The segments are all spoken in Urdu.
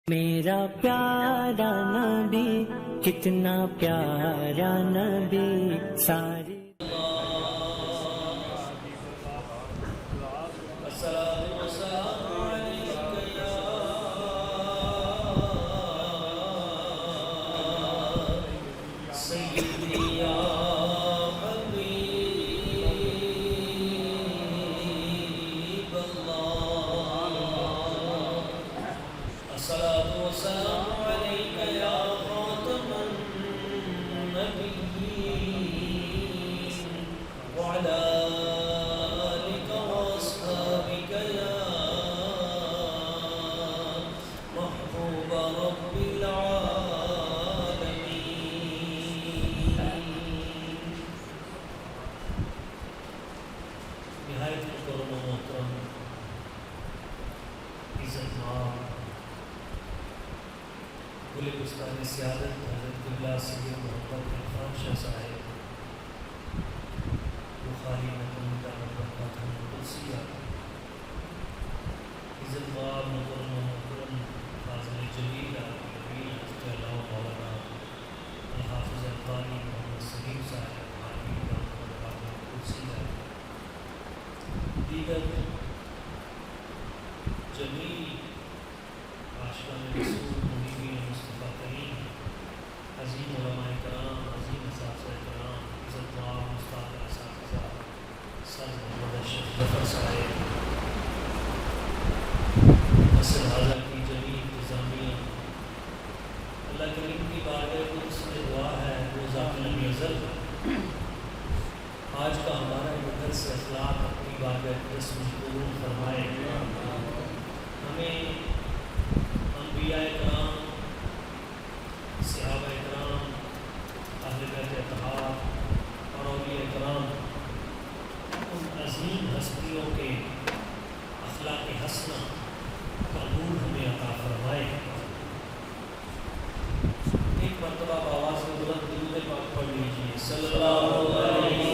میرا پیارا نبی کتنا پیارا نبی ساری سیادت حضرت قبلہ سید محمد عرفان شاہ صاحب بخاری نقل برکاتہ القدسیہ عزت مآب محترم محترم فاضل جلیل نبیل حضرت اللہ مولانا الحافظ القاری محمد سلیم صاحب بخاری برکاتہ القدسیہ دیگر جمیع عاشقان رسول محبین مصطفیٰ کریم عظیم علماء کرام عظیم اساتذہ کرام عزت مآب استاد اساتذہ سر محمد اشرف ظفر صاحب مصر حاضہ کی جمیع انتظامیہ اللہ کریم کی بارگاہ قدس میں دعا ہے وہ ذات لم یزل آج کا ہمارا یہ درس اخلاق اپنی بارگاہ قدس میں قبول فرمائے ہمیں انبیاء کرام صحابہ کرام اہل بیت اطہار اور اولیاء کرام ان عظیم ہستیوں کے اخلاق حسنہ کا نور ہمیں عطا فرمائے ایک مرتبہ آواز میں بلند درود پاک پڑھ لیجیے صلی اللہ علیہ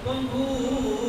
بمبو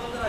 15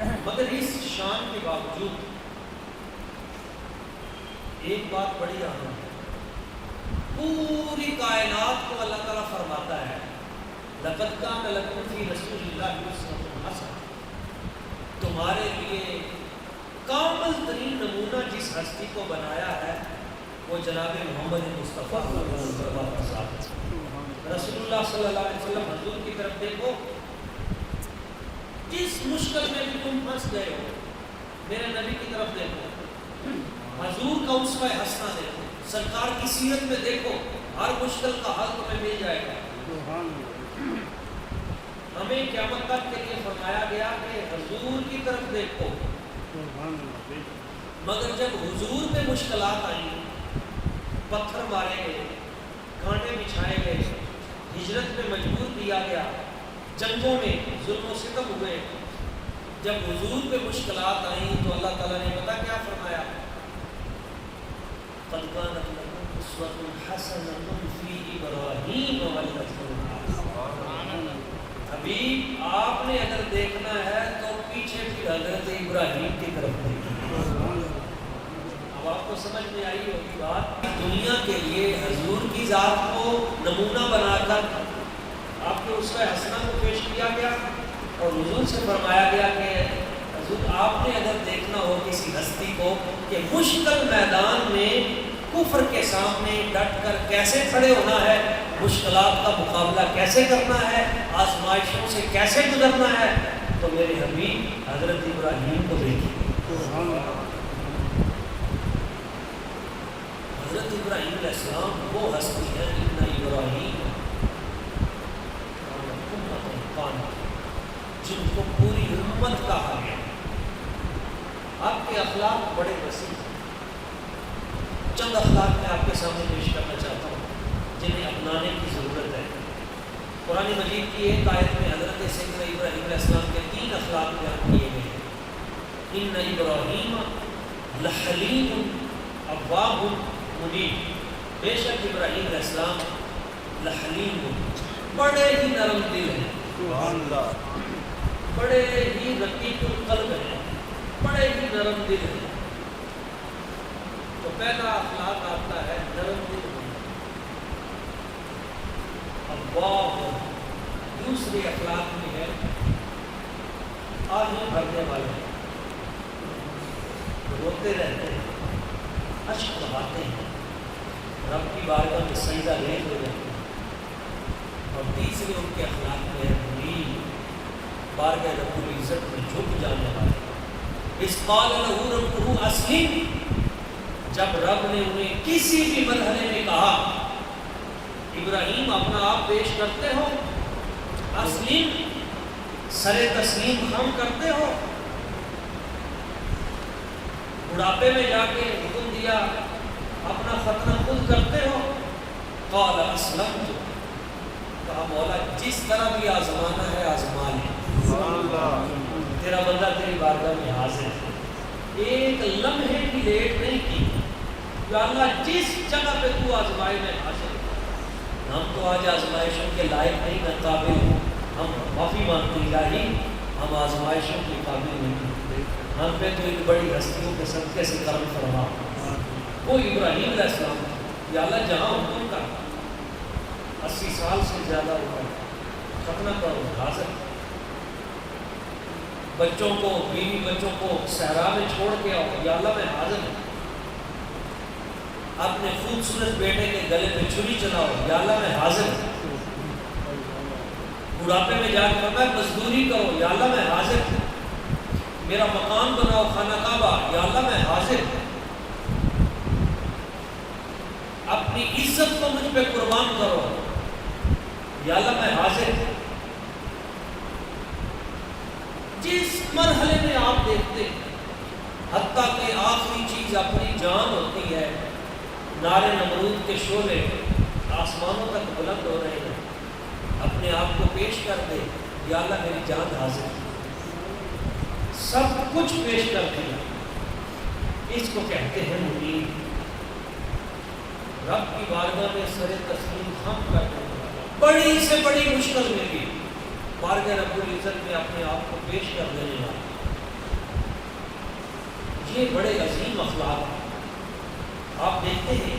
مگر اس شان کے باوجود ایک بات بڑی اہم ہے، پوری کائنات کو اللہ تعالیٰ فرماتا ہے لقد کان لکم فی رسول اللہ اسوۃ حسنہ، تمہارے لیے کامل ترین نمونہ جس ہستی کو بنایا ہے وہ جناب محمد مصطفیٰ رسول اللہ صلی اللہ علیہ وسلم، حضور کی طرف دیکھو، جس مشکل میں بھی تم پھنس گئے ہو میرے نبی کی طرف دیکھو، حضور کا اسوہ حسنہ دیکھو، سرکار کی سیرت میں دیکھو، ہر مشکل کا حل تمہیں مل جائے گا۔ ہمیں قیامت تک کے لیے فرمایا گیا کہ حضور کی طرف دیکھو، مگر جب حضور میں مشکلات آئیں، پتھر مارے گئے، کانٹے بچھائے گئے، ہجرت میں مجبور کیا گیا، جنگوں میں ظلم و ستم ہوئے، جب حضور پہ مشکلات آئیں تو اللہ تعالیٰ نے پتہ کیا فرمایا؟ قد كانت لكم أسوة حسنة في إبراهيم حبیب آپ نے اگر دیکھنا ہے تو پیچھے پھر حضرت ابراہیم کی طرف دیکھیں۔ اب آپ کو سمجھ میں آئی ہوگی بات، دنیا کے لیے حضور کی ذات کو نمونہ بنا کر آپ کے اسوہ حسنہ کو پیش کیا گیا، اور حضور سے فرمایا گیا کہ حضور آپ نے اگر دیکھنا ہو کسی ہستی کو کہ مشکل میدان میں کفر کے سامنے ڈٹ کر کیسے کھڑے ہونا ہے، مشکلات کا مقابلہ کیسے کرنا ہے، آزمائشوں سے کیسے گزرنا ہے، تو میرے حبیب حضرت ابراہیم کو دیکھیں۔ حضرت ابراہیم علیہ السلام وہ ہستی ہے ان ابراہیم جن کو پوری امت کہا گیا۔ آپ کے اخلاق بڑے وسیع ہیں، چند اخلاق میں آپ کے سامنے پیش کرنا چاہتا ہوں جنہیں اپنانے کی ضرورت ہے۔ قرآن مجید کی ایک آیت میں حضرت سیدنا ابراہیم علیہ السلام کے 3 اخلاق بیان کیے گئے ہیں۔ ان ابراہیم لحلیم اواب منیب، بے شک ابراہیم علیہ السلام لحلیم بڑے ہی نرم دل ہیں، بڑے ہی رقیق القلب ہیں، بڑے ہی نرم دل ہیں۔ تو پہلا اخلاق آتا ہے نرم دل، اواب۔ دوسرے اخلاق میں ہے آہیں بھرنے والے، روتے رہتے ہیں، اشک بہاتے ہیں، رب کی بارگاہ میں سجدہ ریز ہو جاتے ہیں۔ اور تیسرے ان کے اخلاق میں ہے منیب، بارگاہ رب العزت میں جھک جانے والے۔ اس قال لہ ربہ اسلم، جب رب نے انہیں کسی بھی مرحلے میں کہا ابراہیم اپنا آپ پیش کرتے ہو، اسلم سر تسلیم خم کرتے ہو، بڑھاپے میں جا کے حکم دیا اپنا ختنہ خود کرتے ہو، قال اسلمت، کہا مولا جس طرح بھی آزمانا ہے آزما لے، تیرا بندہ تیری بارگاہ میں حاضر ہے، ایک لمحے کی لیٹ نہیں کی، یا اللہ جس جگہ پہ تو آزمائے میں حاضر ہے۔ ہم تو آج آزمائشوں کے لائق نہیں، نہ قابل، ہم معافی مانگتے الہی ہم آزمائشوں کے قابل نہیں، ہم پہ تو ان بڑی ہستیوں کے صدقے سے کرم فرما۔ وہ ابراہیم علیہ السلام، یا اللہ جہاں حکم کا 80 سال سے زیادہ ہوا ہے، ختنہ کرو، حاضر۔ بچوں کو، بیوی بچوں کو صحرا میں چھوڑ کے آؤ، یا اللہ میں حاضر ہوں۔ اپنے خوبصورت بیٹے کے گلے پہ چھری چلاؤ، یا اللہ میں حاضر ہوں۔ بڑھاپے میں جا کے میں مزدوری کرو، یا اللہ میں حاضر ہوں۔ میرا مکان بناؤ خانہ کعبہ، یا اللہ میں حاضر ہوں۔ اپنی عزت کو مجھ پہ قربان کرو، یا اللہ میں حاضر ہوں۔ جس مرحلے میں آپ دیکھتے ہیں، حتیٰ کہ آخری چیز اپنی جان ہوتی ہے، نارے نمرود کے شعلے آسمانوں تک بلند ہو رہے ہیں، اپنے آپ کو پیش کر دے، یا اللہ میری جان حاضر ہے، سب کچھ پیش کر دیا، اس کو کہتے ہیں منیب۔ رب کی بارگاہ میں سر تسلیم خم کر دے، بڑی سے بڑی مشکل میں بھی بارگاہ رب العزت میں اپنے آپ کو پیش کر دینے والا۔ یہ بڑے عظیم اخلاق ہیں. آپ دیکھتے ہیں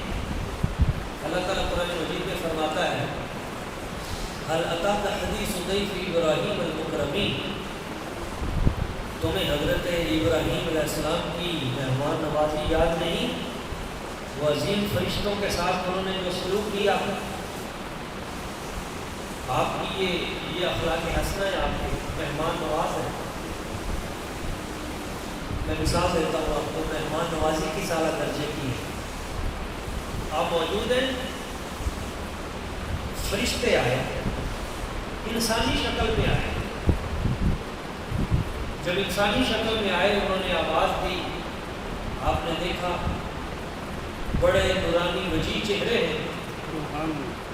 اللہ تعالیٰ قرآن مجید میں فرماتا ہے هل اتاک حدیث ضیف ابراہیم المکرمین، تمہیں حضرت ابراہیم علیہ السلام کی مہمان نوازی یاد نہیں؟ وہ عظیم فرشتوں کے ساتھ انہوں نے جو سلوک کیا. آپ کی یہ اخلاق حسنہ ہے، آپ کے مہمان نواز ہیں. میں مثال دیتا ہوں آپ کو مہمان نوازی کی اعلیٰ درجے کی ہے. آپ موجود ہیں، فرشتے آئے، انسانی شکل میں آئے. جب انسانی شکل میں آئے انہوں نے آواز دی، آپ نے دیکھا بڑے نورانی وجیح چہرے ہیں.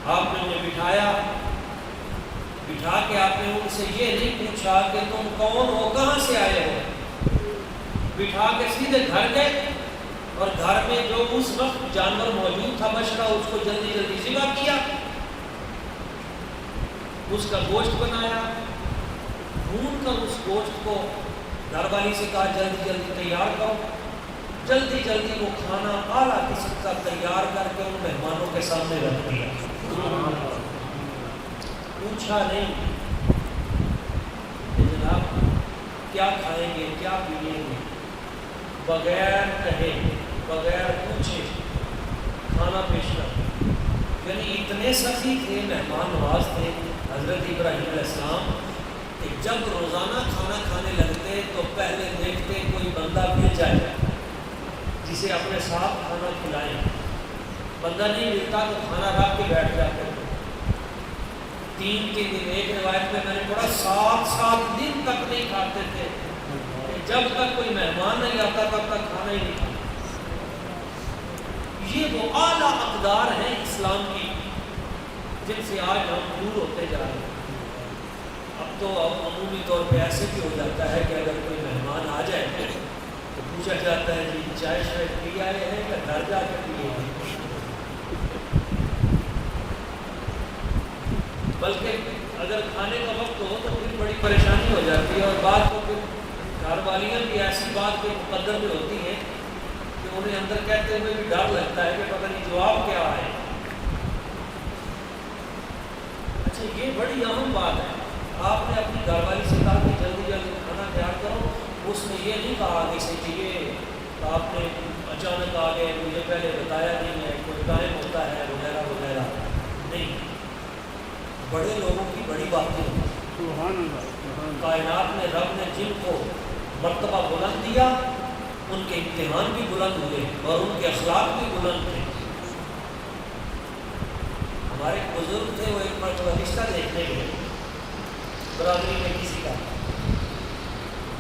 آپ نے انہیں بٹھایا، بٹھا کے آپ نے ان سے یہ نہیں پوچھا کہ تم کون ہو، کہاں سے آئے ہو. بٹھا کے سیدھے گھر گئے اور گھر میں جو اس وقت جانور موجود تھا بچڑا، اس کو جلدی جلدی ذبح کیا، اس کا گوشت بنایا، بھون کر اس گوشت کو گھر والی سے کہا جلدی جلدی تیار کرو. جلدی جلدی وہ کھانا اعلیٰ قسم کا تیار کر کے ان مہمانوں کے سامنے رکھ دیا. پوچھا نہیں کہ جناب کیا کھائیں گے، کیا پیئیں گے، بغیر کہے بغیر پوچھے کھانا پیش کر. یعنی اتنے سخی تھے، مہمان نواز تھے حضرت ابراہیم علیہ السلام کہ جب روزانہ کھانا کھانے لگتے تو پہلے دیکھتے کوئی بندہ مل جائے جسے اپنے ساتھ کھانا کھلائیں. بندہ نہیں ملتا تو کھانا رکھ کے بیٹھ جاتے تھے. 3 دن، ایک روایت میں نے پڑھا 7 دن تک نہیں کھاتے تھے. جب تک کوئی مہمان نہیں آتا تب تک کھانا ہی نہیں کھاتا. یہ وہ اعلیٰ اقدار ہیں اسلام کی جن سے آج ہم دور ہوتے جا رہے ہیں. اب تو عمومی طور پہ ایسے بھی ہو جاتا ہے کہ اگر کوئی مہمان آ جائے تو پوچھا جاتا ہے جی چائے شاید پی آئے ہیں یا گھر جا کے پیے ہیں. بلکہ اگر کھانے کا وقت ہو تو پھر بڑی پریشانی ہو جاتی ہے. اور بعد تو پھر گھر والیاں بھی ایسی بات کے مقدر میں ہوتی ہیں کہ انہیں اندر کہتے ہوئے بھی ڈر لگتا ہے کہ پتہ نہیں جواب کیا ہے. اچھا یہ بڑی اہم بات ہے. آپ نے اپنی گھر والی سے کہا کہ جلدی جلدی کھانا تیار کرو. اس نے یہ نہیں کہا کہ سے یہ آپ نے اچانک آ گئے، مجھے پہلے بتایا نہیں ہے، کوئی ٹائم ہوتا ہے وغیرہ وغیرہ. نہیں، بڑے لوگوں کی بڑی باتیں ہوتی ہیں. کائنات میں رب نے جن کو مرتبہ بلند دیا ان کے امتحان بھی بلند ہوئے اور ان کے اخلاق بھی بلند تھے. ہمارے بزرگ تھے، وہ ایک مرتبہ رشتہ دیکھنے گئے برادری میں کسی کا.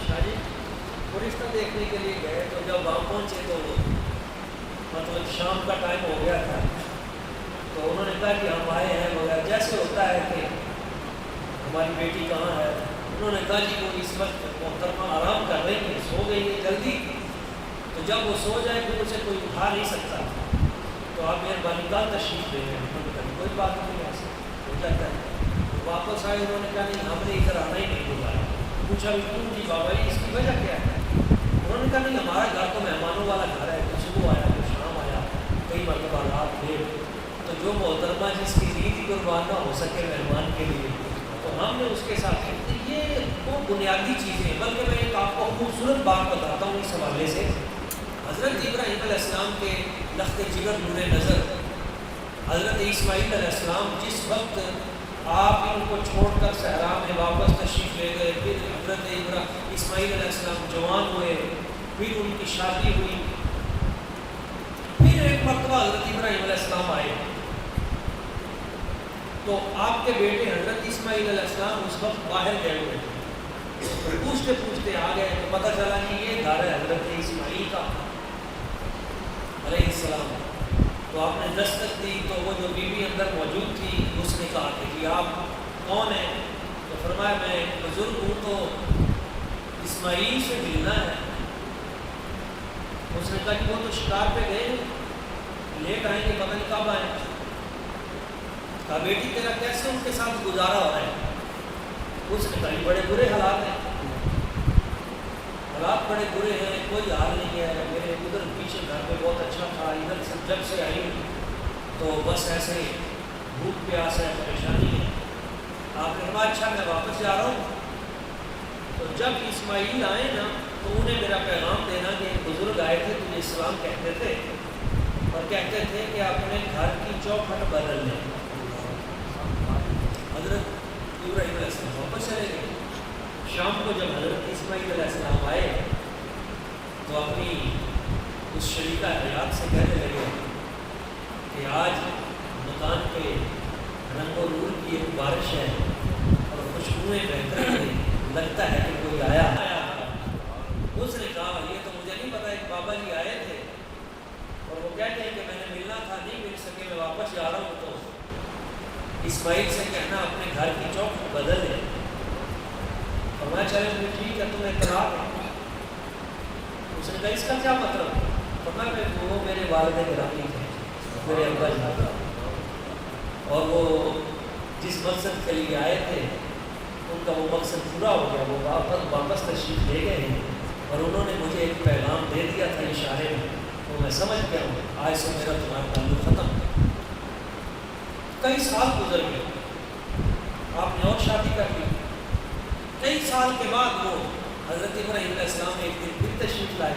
شاہ جی وہ رشتہ دیکھنے کے لیے گئے تو جب وہاں پہنچے تو مطلب شام کا ٹائم ہو گیا تھا. تو انہوں نے کہا کہ ہم آئے ہیں وغیرہ. جیسے ہوتا ہے کہ ہماری بیٹی کہاں ہے، انہوں نے کہا جی وہ اس وقت محترمہ آرام کر رہی ہے، سو گئی ہے جلدی. تو جب وہ سو جائے پھر اسے کوئی اٹھا نہیں سکتا، تو آپ مہربانی کل تشریف لے رہے ہیں. کوئی بات نہیں، ایسا ہو جاتا ہے. واپس آئے، انہوں نے کہا نہیں ہم نے ادھر آنا ہی نہیں بلایا. پوچھا بھی کیوں جی بابا جی اس کی وجہ کیا ہے؟ انہوں نے کہا نہیں ہمارا گھر تو مہمانوں والا گھر ہے، کوئی صبح آیا کوئی شام آیا، کئی مرتبہ رات دیر. تو جو محترمہ جس کی نیند ہی قربان نہ ہو سکے مہمان کے لیے تو ہم نے اس کے ساتھ. یہ وہ بنیادی چیزیں. بلکہ میں ایک آپ کو خوبصورت بات بتاتا ہوں اس حوالے سے. حضرت ابراہیم علیہ السلام کے لخت جگر نور نظر حضرت اسماعیل علیہ السلام جس وقت آپ ان کو چھوڑ کر صحرا میں واپس تشریف لے گئے، پھر حضرت اسماعیل علیہ السلام جوان ہوئے، پھر ان کی شادی ہوئی، پھر ایک مرتبہ حضرت ابراہیم علیہ السلام آئے تو آپ کے بیٹے حضرت اسماعیل علیہ السلام اس وقت باہر گئے ہوئے تھے. پوچھتے پوچھتے آ گئے تو پتہ چلا کہ یہ گھر ہے حضرت اسماعیل کا علیہ السلام. تو آپ نے دستک دی تو وہ جو بیوی اندر موجود تھی اس نے کہا کہ جی آپ کون ہیں؟ تو فرمایا میں بزرگ ہوں تو اسماعیل سے ملنا ہے. اس نے کہا کہ وہ تو شکار پہ گئے لیٹ آئیں گے، پتہ نہیں کب آئیں. کہا بیٹی تیرا کیسے ان کے ساتھ گزارا ہو رہا ہے؟ اس نے کہا بڑے برے حالات ہیں. حالات بڑے برے ہیں، کوئی حال نہیں ہے، میرے ادھر پیچھے گھر میں بہت اچھا تھا، ادھر سے جب سے آئی تو بس ایسے بھوک پیاس ہے، پریشانی ہے۔ آپ نے کہا اچھا میں واپس جا رہا ہوں۔ تو جب اسماعیل آئے نا تو انہیں میرا پیغام دینا کہ ایک بزرگ آئے تھے، تجھے اسلام کہتے تھے اور کہتے تھے کہ اپنے گھر کی چوکھٹ بدل لیں۔ حضرت ابراہیم علیہ السلام واپس چلے گئے۔ شام کو جب حضرت اسماعیل علیہ السلام آئے تو اپنی اس شریکہ حیات سے کہنے لگے کہ آج مکان پہ رنگ و نور کی ایک بارش ہے اور خوشبوئیں بہتر ہیں، لگتا ہے کہ کوئی آیا۔ اس نے کہا یہ تو مجھے نہیں پتا، ایک بابا جی آئے تھے اور وہ کہتے ہیں کہ میں نے ملنا تھا، نہیں مل سکے، میں واپس جا رہا ہوں۔ تو اسماعیل سے کہنا اپنے گھر کی چوکھٹ بدل ہے۔ اور میں چلے مجھے ٹھیک ہے، تمہیں اطلاع ہے۔ اس نے کہا اس کا کیا مطلب؟ فرمایا کہ وہ میرے والد گرامی تھے، میرے ابا جی، اور وہ جس مقصد کے لیے آئے تھے ان کا وہ مقصد پورا ہو گیا، وہ واپس تشریف لے گئے ہیں اور انہوں نے مجھے ایک پیغام دے دیا تھا اشارے میں، تو میں سمجھ گیا ہوں آج سے میرا تمہارا تعلق ختم۔ کئی سال گزر گئے، آپ نے اور شادی کر لی۔ کئی سال کے بعد وہ حضرت ابراہیم علیہ السلام ایک دن پھر تشریف لائے،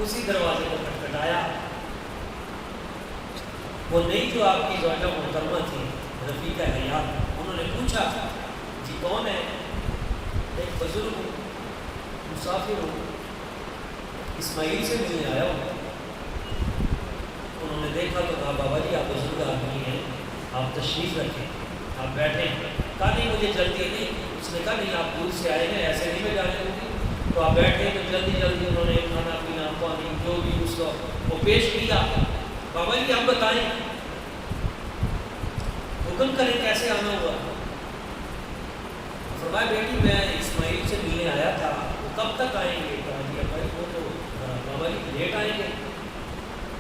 اسی دروازے کو کھٹکھٹایا۔ وہ نئی جو آپ کی زوجہ محترمہ تھی رفیقہ حیات، انہوں نے پوچھا جی کون ہے؟ ایک بزرگ ہوں، مسافر ہوں، اسماعیل سے ملنے آیا ہوں۔ انہوں نے دیکھا تو کہا بابا جی آپ بزرگ آدمی ہیں، آپ تشریف رکھیں، آپ بیٹھیں۔ کہا نہیں مجھے جلدی نہیں۔ اس نے کہا نہیں آپ دور سے آئے ہیں، ایسے نہیں میں جانے دوں گی، تو آپ بیٹھیں۔ تو جلدی جلدی انہوں نے کھانا پینا پانی جو بھی اس کو وہ پیش کیا۔ بابا جی آپ بتائیں، حکم کریں کیسے آنا ہوا؟ فرمایا بیٹی میں اسماعیل سے ملنے آیا تھا، وہ کب تک آئیں گے؟ کہا جی بھائی وہ تو بابا جی لیٹ آئیں گے،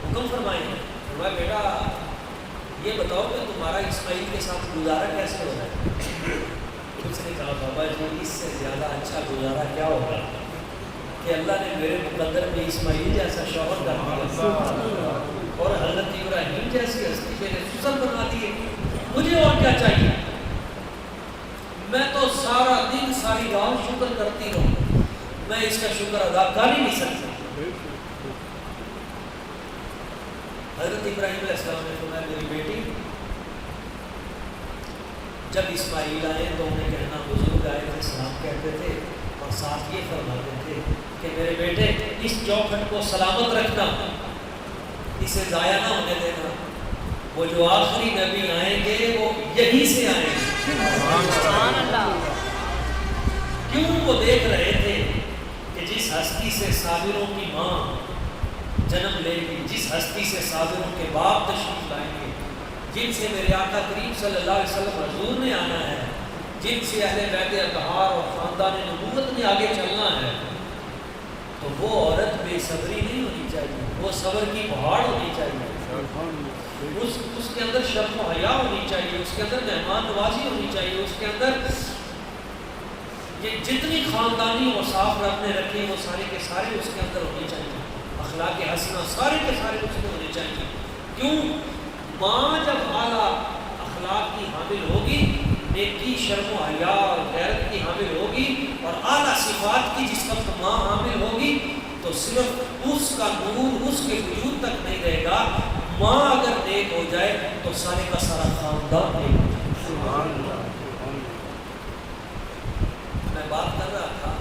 حکم فرمائیں۔ فرمایا بیٹا یہ بتاؤ کہ تمہارا اسماعیل کے ساتھ گزارا کیسے ہو رہا ہے؟ اس نے کہا بابا جی اس سے زیادہ اچھا گزارا کیا ہوگا کہ اللہ نے میرے مقدر میں اسماعیل جیسا شوہر کر دیا اور حضرت ابراہیم جیسی ہستی میرے سسر بنا دیے، مجھے اور کیا چاہیے؟ میں تو سارا دن ساری رات شکر کرتی ہوں، میں اس کا شکر ادا کر ہی نہیں سکتا۔ حضرت ابراہیم علیہ السلام نے فرمایا میری بیٹی جب اسماعیل آئے تو انہیں کہنا بزرگ آئے تھے سلام کہتے تھے اور ساتھ یہ فرماتے تھے کہ میرے بیٹے اس چوکھٹ کو سلامت رکھنا، اسے ضائع نہ ہونے دینا، وہ جو آخری نبی آئیں گے وہ یہیں سے آئیں گے۔ کیوں؟ وہ دیکھ رہے تھے کہ جس ہستی سے صابروں کی ماں جنم لے گی، جس ہستی سے صابروں کے باپ تشریف لائیں گے، جن سے میرے آقا کریم صلی اللہ علیہ وسلم حضور نے آنا ہے، جن سے اہل بیت اطہار اور خاندان نبوت نے آگے چلنا ہے، تو وہ عورت بے صبری نہیں ہونی چاہیے، وہ صبر کی پہاڑ ہونی چاہیے، اس کے اندر شرم و حیا ہونی چاہیے، اس کے اندر مہمان نوازی ہونی چاہیے، اس کے اندر یہ جتنی خاندانی اوصاف رب نے رکھے وہ سارے کے سارے اس کے اندر ہونے چاہیے، اخلاق حسنہ سارے کے سارے اس میں ہونے چاہیے۔ کیوں؟ ماں جب اعلیٰ اخلاق کی حامل ہوگی، نیکی شرم و حیا اور غیرت کی حامل ہوگی اور اعلیٰ صفات کی جس وقت ماں حامل ہوگی تو صرف اس کا نور اس کے وجود تک نہیں رہے گا، ماں اگر نیک ہو جائے تو سارے کا سارا خاندان نیک ہو جائے۔ سبحان اللہ۔ میں بات کر رہا تھا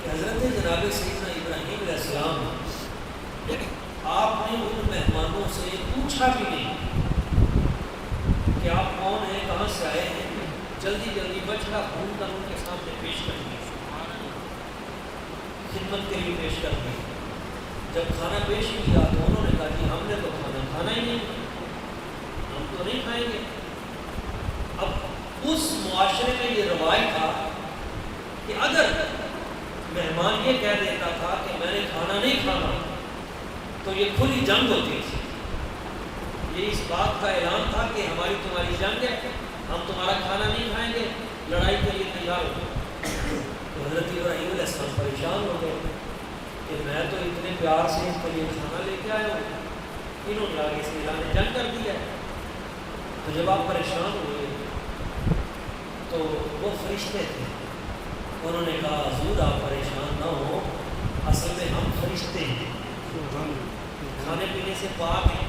کہ حضرت جناب سیدنا ابراہیم علیہ السلام آپ نے ان مہمانوں سے پوچھا بھی نہیں کہ آپ کون ہیں، کہاں سے آئے ہیں، جلدی جلدی بچڑا بھون کر ان کے سامنے پیش کر دیا، خدمت کے لیے پیش کر دی۔ جب کھانا پیش کیا تو انہوں نے کہا کہ ہم نے تو کھانا ہی نہیں، ہم تو نہیں کھائیں گے۔ اب اس معاشرے میں یہ رواج تھا کہ اگر مہمان یہ کہہ دیتا تھا کہ میں نے کھانا نہیں کھانا تو یہ کھلی جنگ ہوتی تھی، یہ اس بات کا اعلان تھا کہ ہماری تمہاری جنگ ہے، ہم تمہارا کھانا نہیں کھائیں گے، لڑائی کے لیے تیار ہو۔ تو حضرت ابراہیم علیہ السلام پریشان ہو گئے کہ میں تو اتنے پیار سے اس کے لیے کھانا لے کے آیا ہوں، انہوں نے آگے سے اعلان جنگ کر دیا ہے۔ تو جب آپ پریشان ہوئے تو وہ فرشتے تھے، انہوں نے کہا حضور آپ پریشان نہ ہو، اصل میں ہم فرشتے ہیں، کھانے پینے سے پاک ہیں،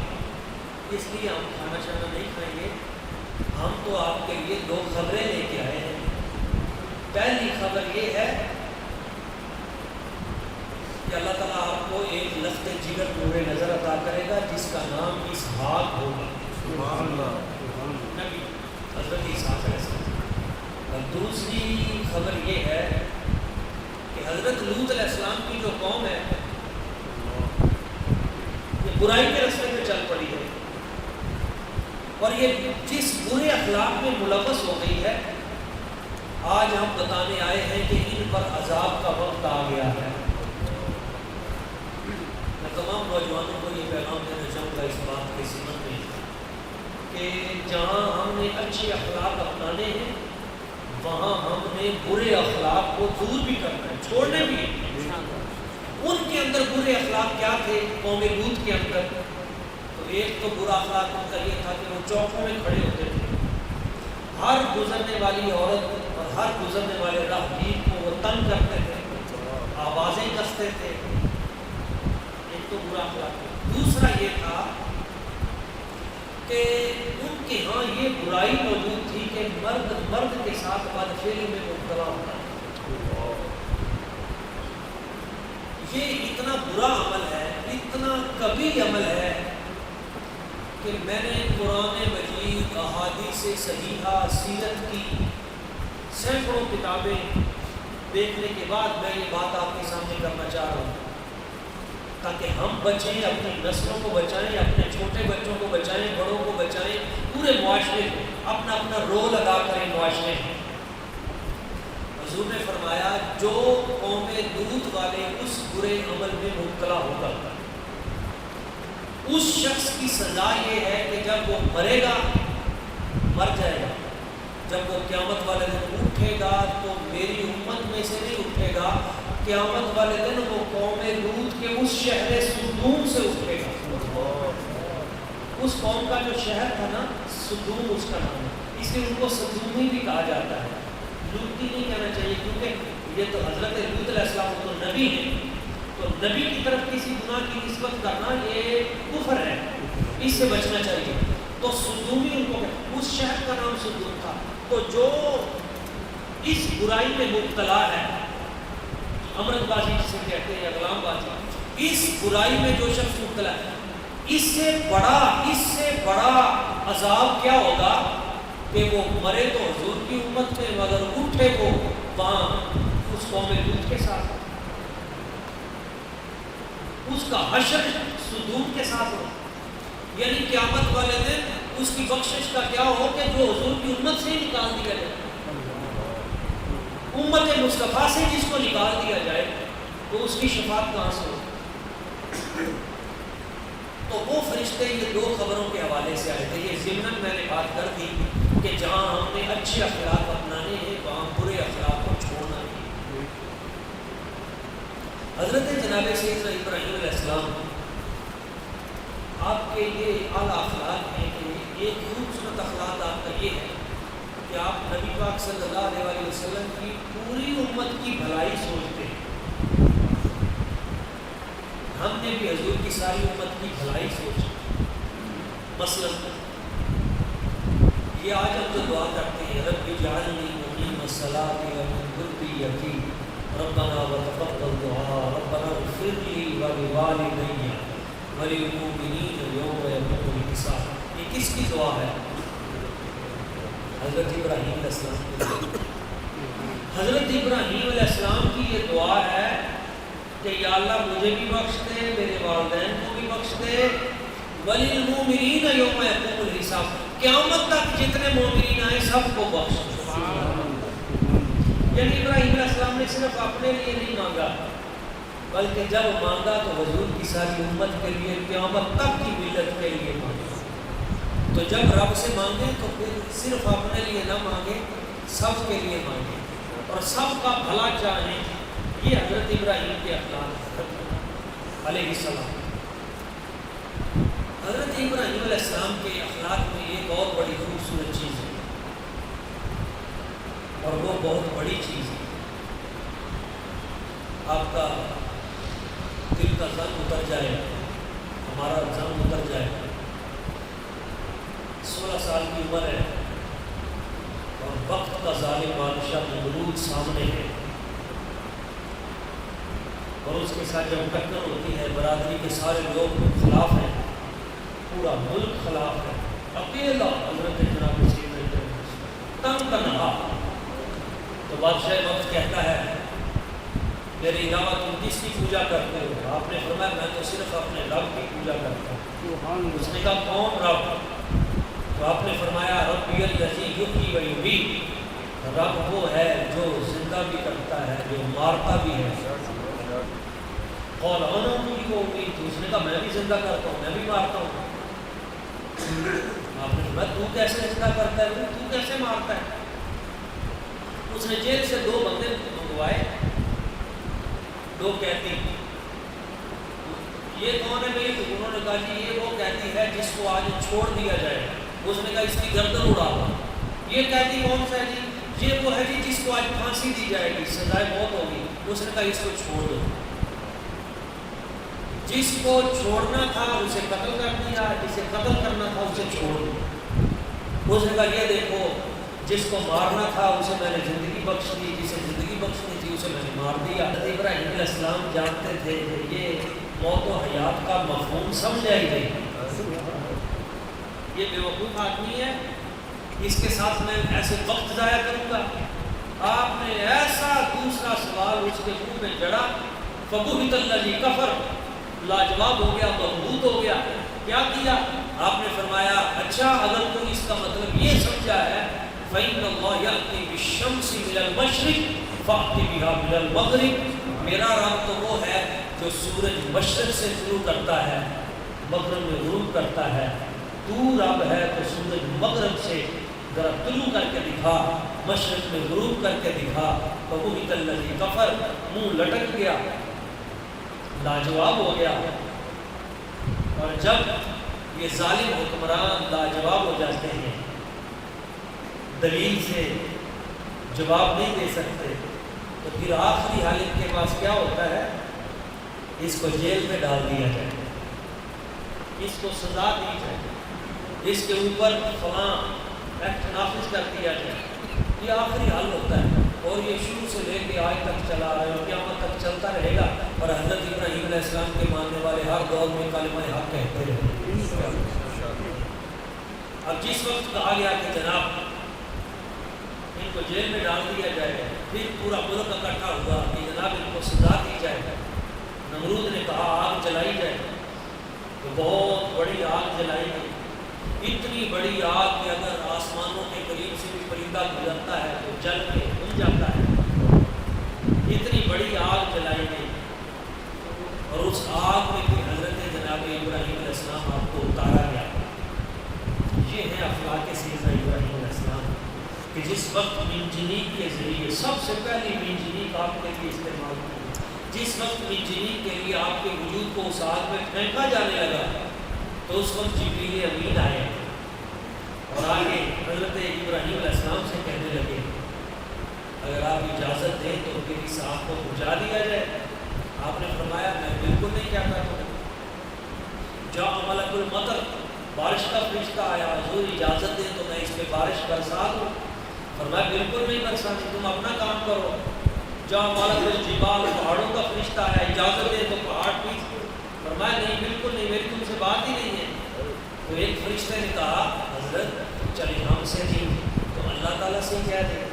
اس لیے ہم کھانا شانا نہیں کھائیں گے، ہم تو آپ کے لیے 2 خبریں لے کے آئے ہیں۔ پہلی خبر یہ ہے کہ اللہ تعالیٰ آپ کو ایک لخت جگر نور نظر عطا کرے گا جس کا نام اسحاق ہوگا، نبی حضرت اسحاق علیہ السلام۔ اور دوسری خبر یہ ہے کہ حضرت لوط علیہ السلام کی جو قوم ہے یہ برائی کے راستے پہ چل پڑی ہے، اور یہ جس برے اخلاق میں ملوث ہو گئی ہے، آج ہم بتانے آئے ہیں کہ ان پر عذاب کا وقت آ گیا ہے۔ میں تمام نوجوانوں کو یہ پیغام دینا چاہوں گا اس بات کے سمت میں کہ جہاں ہم نے اچھے اخلاق اپنانے ہیں وہاں ہم نے برے اخلاق کو دور بھی کرنا ہے، چھوڑنے بھی ہیں۔ ان کے اندر برے اخلاق کیا تھے قوم لوط کے اندر؟ تو ایک تو برا اخلاق ان کا یہ تھا کہ وہ چوکوں میں کھڑے ہوتے تھے، ہر گزرنے والی عورت اور ہر گزرنے والے راہگیر کو وہ تنگ کرتے تھے، آوازیں کستے تھے، ایک تو برا اخلاق۔ دوسرا یہ تھا کہ ان کے ہاں یہ برائی موجود تھی کہ مرد کے ساتھ بدفعلی میں مبتلا ہوتا ہے۔ یہ اتنا برا عمل ہے، اتنا کبھی عمل ہے کہ میں نے قرآن مجید، احادیث صحیحہ، سیرت کی سینکڑوں کتابیں دیکھنے کے بعد میں یہ بات آپ کے سامنے کرنا چاہ رہا ہوں تاکہ ہم بچیں، اپنی نسلوں کو بچائیں، اپنے چھوٹے بچوں کو بچائیں، بڑوں کو بچائیں، پورے معاشرے کو اپنا اپنا رول ادا کریں معاشرے میں۔ حضور نے فرمایا جو قوم لوط والے اس برے عمل میں مبتلا ہوگا اس شخص کی سزا یہ ہے کہ جب وہ مرے گا، مر جائے گا، جب وہ قیامت والے دن اٹھے گا تو میری امت میں سے نہیں اٹھے گا، قیامت والے دن وہ قوم لوط کے اس شہر سدوم سے اٹھے گا۔ اس قوم کا جو شہر تھا نا سدوم اس کا نام ہے، اس لیے ان کو سدومی بھی کہا جاتا ہے، لوطی نہیں کہنا چاہیے، کیونکہ یہ تو حضرت لوط علیہ السلام تو نبی ہیں، تو نبی کی طرف کسی گناہ کی نسبت کرنا یہ کفر ہے، اس سے بچنا چاہیے۔ تو سدومی ان کو اس شہر کا نام سدوم تھا۔ تو جو اس برائی میں مبتلا ہے، امرت بازی جسے کہتے ہیں، اغلام بازی، اس برائی میں جو شخص مبتلا ہے، اس سے بڑا عذاب کیا ہوگا کہ وہ مرے تو حضور کی امت میں، مگر اٹھے وہ وہاں اس قوم لوط کے ساتھ، اس کا حشر سدوم کے ساتھ ہو، یعنی قیامت والے دن اس کی بخشش کا کیا ہو کہ جو حضور کی امت سے ہی نکال دیا جائے، امت مصطفیٰ سے جس کو نکال دیا جائے تو اس کی شفاعت کہاں سے ہو؟ تو وہ فرشتے یہ 2 خبروں کے حوالے سے آئے تھے۔ یہ ضمن میں نے بات کر دی کہ جہاں ہم نے اچھے اخلاق اپنانے ہیں وہاں برے اخلاق کو چھوڑنا ہے۔ حضرت جناب سیدنا ابراہیم علیہ السلام آپ کے یہ اعلیٰ اخلاق ہیں کہ ایک خوبصورت اخلاق آپ کا یہ ہے کہ آپ نبی پاک صلی اللہ علیہ وسلم کی پوری امت کی بھلائی سوچتے ہیں۔ ہم نے بھی حضور کی ساری امت کی بھلائی سوچی۔ مثلا یہ آج ہم جو دعا کرتے ہیں، رب اجعلنی مقیم الصلاۃ ومن ذریتی ربنا وتقبل دعاء ربنا اغفر لی ولوالدی وللمؤمنین یوم یقوم الحساب، یہ کس کی دعا ہے؟ حضرت ابراہیم علیہ السلام کی۔ حضرت ابراہیم علیہ السلام کی یہ دعا ہے کہ یا اللہ مجھے بھی بخش دے، میرے والدین کو بھی بخش دے، وللمؤمنین یوم یقوم الحساب، قیامت تک جتنے مومنین آئے سب کو بخش دے۔ یعنی ابراہیم علیہ السلام نے صرف اپنے لیے نہیں مانگا بلکہ جب مانگا تو حضور کی ساری امت کے لیے، قیامت تک کی ملت کے لیے مانگا۔ تو جب رب سے مانگے تو پھر صرف اپنے لیے نہ مانگے، سب کے لیے مانگے، اور سب کا بھلا چاہیں، یہ حضرت ابراہیم کے اخلاق علیہ السلام۔ حضرت ابراہیم علیہ السلام کے اخلاق میں ایک اور بڑی خوبصورت چیز ہے، اور وہ بہت بڑی چیز ہے۔ آپ کا دل کا زنگ اتر جائے، ہمارا زنگ اتر جائے۔ 16 سال کی عمر ہے اور وقت کا ظالم بادشاہ نمرود سامنے ہے، اور اس کے ساتھ جب ٹکر ہوتی ہے، برادری کے سارے لوگ خلاف ہیں، پورا ملک خلاف ہے، اکیلا حضرت جناب سیدنا تن تنہا۔ تو بادشاہ وقت کہتا ہے میرے علاوہ تم کس کی پوجا کرتے ہو؟ آپ نے فرمایا میں تو صرف اپنے رب کی پوجا کرتا ہوں۔ اس نے کہا کون رب؟ تو آپ نے فرمایا ربی الذی یحیی و یمیت، رب وہ ہے جو زندہ بھی کرتا ہے، جو مارتا بھی ہے۔ قال انا احیی و امیت، اس نے کہا میں بھی زندہ کرتا ہوں، میں بھی مارتا ہوں۔ آپ نے فرمایا تو کیسے زندہ کرتا ہے، تو کیسے مارتا ہے؟ اس نے جیل سے 2 بندے منگوائے، 2 قیدی۔ یہ کون ہے بھائی؟ انہوں نے کہا جی یہ وہ قیدی ہے جس کو آج چھوڑ دیا جائے۔ اس نے کہا اس کی گردن اڑا دو۔ یہ قیدی کون سا ہے جی؟ یہ وہ ہے جی جس کو آج پھانسی دی جائے گی، سزائے موت ہوگی۔ اس نے کہا اس کو چھوڑ دو۔ جس کو چھوڑنا تھا اسے قتل کر دیا، جسے قتل کرنا تھا اسے چھوڑ دو۔ اس نے کہا یہ دیکھو جس کو مارنا تھا اسے میں نے زندگی بخش دی، جسے زندگی بخشنی تھی اسے میں نے مار دیا۔ حضرت ابراہیم علیہ السلام جانتے تھے کہ یہ موت و حیات کا مفہوم سمجھا ہی نہیں، یہ بیوقوف آدمی ہے، اس کے ساتھ میں ایسے وقت ضائع کروں گا؟ آپ نے ایسا دوسرا سوال اس کے منہ میں جڑا، فبہت الذی کفر، لاجواب ہو گیا، مضبوط ہو گیا۔ کیا کیا؟ آپ نے فرمایا اچھا اگر تو اس کا مطلب یہ سمجھا ہے فإن اللہ یأتی بالشمس من المشرق فأتی بها من المغرب، میرا رب تو وہ ہے جو سورج مشرق سے شروع کرتا ہے مغرب میں غروب کرتا ہے، تو رب ہے تو سورج مغرب سے ذرا طلوع کر کے دکھا، مشرق میں غروب کر کے دکھا۔ فبہت الذی کفر، منہ لٹک گیا، لاجواب ہو گیا۔ اور جب یہ ظالم حکمران لاجواب ہو جاتے ہیں، دلیل سے جواب نہیں دے سکتے، تو پھر آخری حالت کے پاس کیا ہوتا ہے؟ اس کو جیل میں ڈال دیا جائے، اس کو سزا دی جائے، اس کے اوپر فلاں ایکٹ نافذ کر دیا جائے۔ یہ آخری حل ہوتا ہے، اور یہ شروع سے لے کے آج تک چلا رہا ہے اور قیامت تک چلتا رہے گا۔ اور حضرت ابراہیم علیہ السلام کے ماننے والے ہر دور میں کلمہ حق کہتے رہے۔ اب جس وقت کہا گیا کہ جناب ان کو جیل میں ڈال دیا جائے گا، پھر پورا ملک اکٹھا ہوا کہ جناب ان کو سزا دی جائے گا۔ نمرود نے کہا آگ جلائی جائے، تو بہت بڑی آگ جلائی گئی، اتنی بڑی آگ کہ اگر آسمانوں کے قریب سے بھی پرندہ گزرتا ہے تو جل کے بھن جاتا ہے، اتنی بڑی آگ جلائی گئی۔ اور اس آگ میں پھر حضرت جناب ابراہیم علیہ السلام آپ کو اتارا گیا۔ یہ ہے اخلاق سیدنا ابراہیم علیہ السلام کہ جس وقت منجنیق کے ذریعے سب سے پہلی منجنیق آپ کے لیے استعمال کی، جس وقت منجنیق کے لیے آپ کے وجود کو اس آگ میں پھینکا جانے لگا، تو اس وقت جبریل امین آئے اور آگے حضرت ابراہیم علیہ السلام سے کہنے لگے اگر آپ اجازت دیں تو پھر اس آگ کو بجھا دیا جائے۔ آپ نے فرمایا میں بالکل نہیں کہتا ہوں۔ جاء ملک المطر، بارش کا فرشتہ آیا، حضور اجازت دیں تو میں اس پہ بارش برسا دوں؟ فرمایا بالکل نہیں برسانی، تم اپنا کام کرو۔ جاء ملک الجبال، پہاڑوں کا فرشتہ آیا، اجازت دیں تو پہاڑ پیچ دو؟ فرمایا نہیں بالکل نہیں، میری تم سے بات ہی نہیں ہے۔ تو ایک فرشتے نے کہا حضرت چلے ہم سے نہیں تو اللہ تعالیٰ سے کہہ دیں،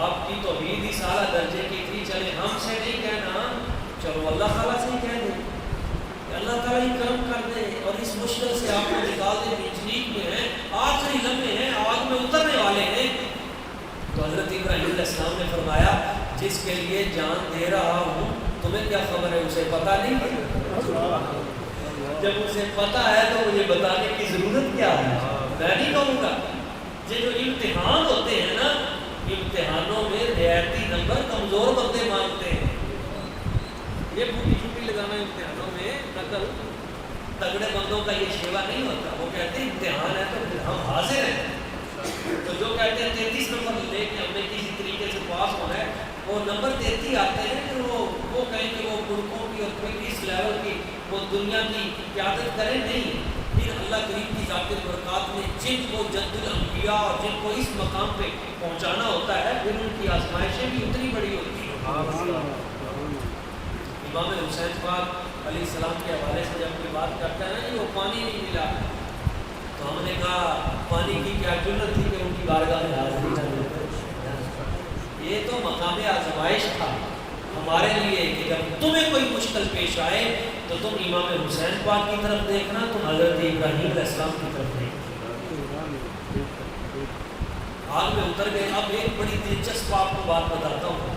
آپ کی توحید ہی سالہ درجے کی تھی، چلے ہم سے نہیں کہنا، چلو اللہ تعالیٰ سے ہی کہہ دیں کہ اللہ تعالیٰ ہی کرم کر دے اور اس مشکل سے آپ کو نکال دے۔ منجنیق میں ہیں، آخری لمحے ہیں، آگ میں اترنے والے ہیں۔ تو حضرت ابراہیم علیہ السلام نے فرمایا جس کے لیے جان دے رہا ہوں تمہیں کیا خبر ہے، اسے پتہ نہیں ہے؟ جب اسے پتہ ہے تو مجھے بتانے کی ضرورت کیا ہے؟ میں نہیں کہوں گا۔ یہ جو امتحان ہوتے ہیں نا، نے 33 نمبر لے کے ہمیں کسی طریقے سے پاس ہونا ہے، وہ نمبر 33 آتے ہیں کہ وہ کہیں کہ وہ ملکوں کی اور کوئی اس لیول کی وہ دنیا کی قیادت کریں، نہیں، پھر اللہ کریم کی ذات برکات میں جن کو جد الانبیاء اور جن کو اس مقام پہ پہنچانا ہوتا ہے پھر ان کی آزمائشیں بھی اتنی بڑی ہوتی ہیں۔ امام حسین پاک علیہ السلام کے حوالے سے جب کوئی بات کرتا ہے نا وہ پانی نہیں ملا، تو ہم نے کہا پانی کی کیا ضرورت تھی کہ ان کی بارگاہ میں حاضری کریں، یہ تو مقام آزمائش تھا ہمارے لیے کہ جب تمہیں کوئی مشکل پیش آئے تو تم امام حسین پاک کی طرف دیکھنا، تم حضرت ابراہیم علیہ السلام کی طرف دیکھنا۔ آگ میں اتر گئے۔ اب ایک بڑی دلچسپ آپ کو بات بتاتا ہوں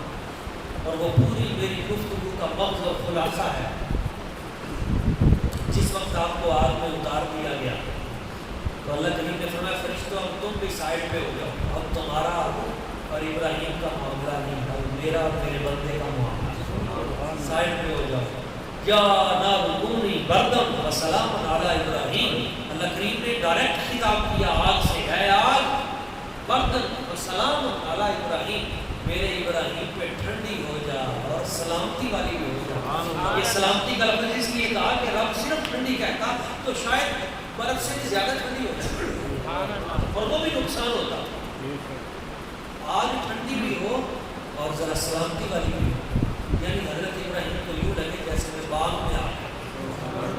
اور وہ پوری میری گفتگو کا مغز اور خلاصہ ہے۔ جس وقت آپ کو آگ میں اتار دیا گیا تو اللہ کریم نے فرمایا فرشتوں اب تم بھی سائڈ پہ ہو جاؤ، اب تمہارا اور ابراہیم کا معاملہ نہیں تھا، میرا اور میرے بندے کا معاملہ، سائڈ پہ ہو جاؤ۔ یا نار کونی بردم و سلام علی ابراہیم، اللہ کریم نے ڈائریکٹ خطاب کیا آگ سے، اے آگ بردم و سلام علی ابراہیم، میرے ابراہیم پہ ٹھنڈی ہو جا اور سلامتی والی بھی ہو جا۔ یہ سلامتی کا لفظ اس لیے کہا کہ رب صرف ٹھنڈی کہتا تو شاید برف سے بھی زیادہ ٹھنڈی ہو جائے اور وہ بھی نقصان ہوتا۔ آج ٹھنڈی بھی ہو اور ذرا سلامتی والی بھی ہو، یعنی حضرت ابراہیم کو یوں لگے جیسے میں باغ میں آ گیا۔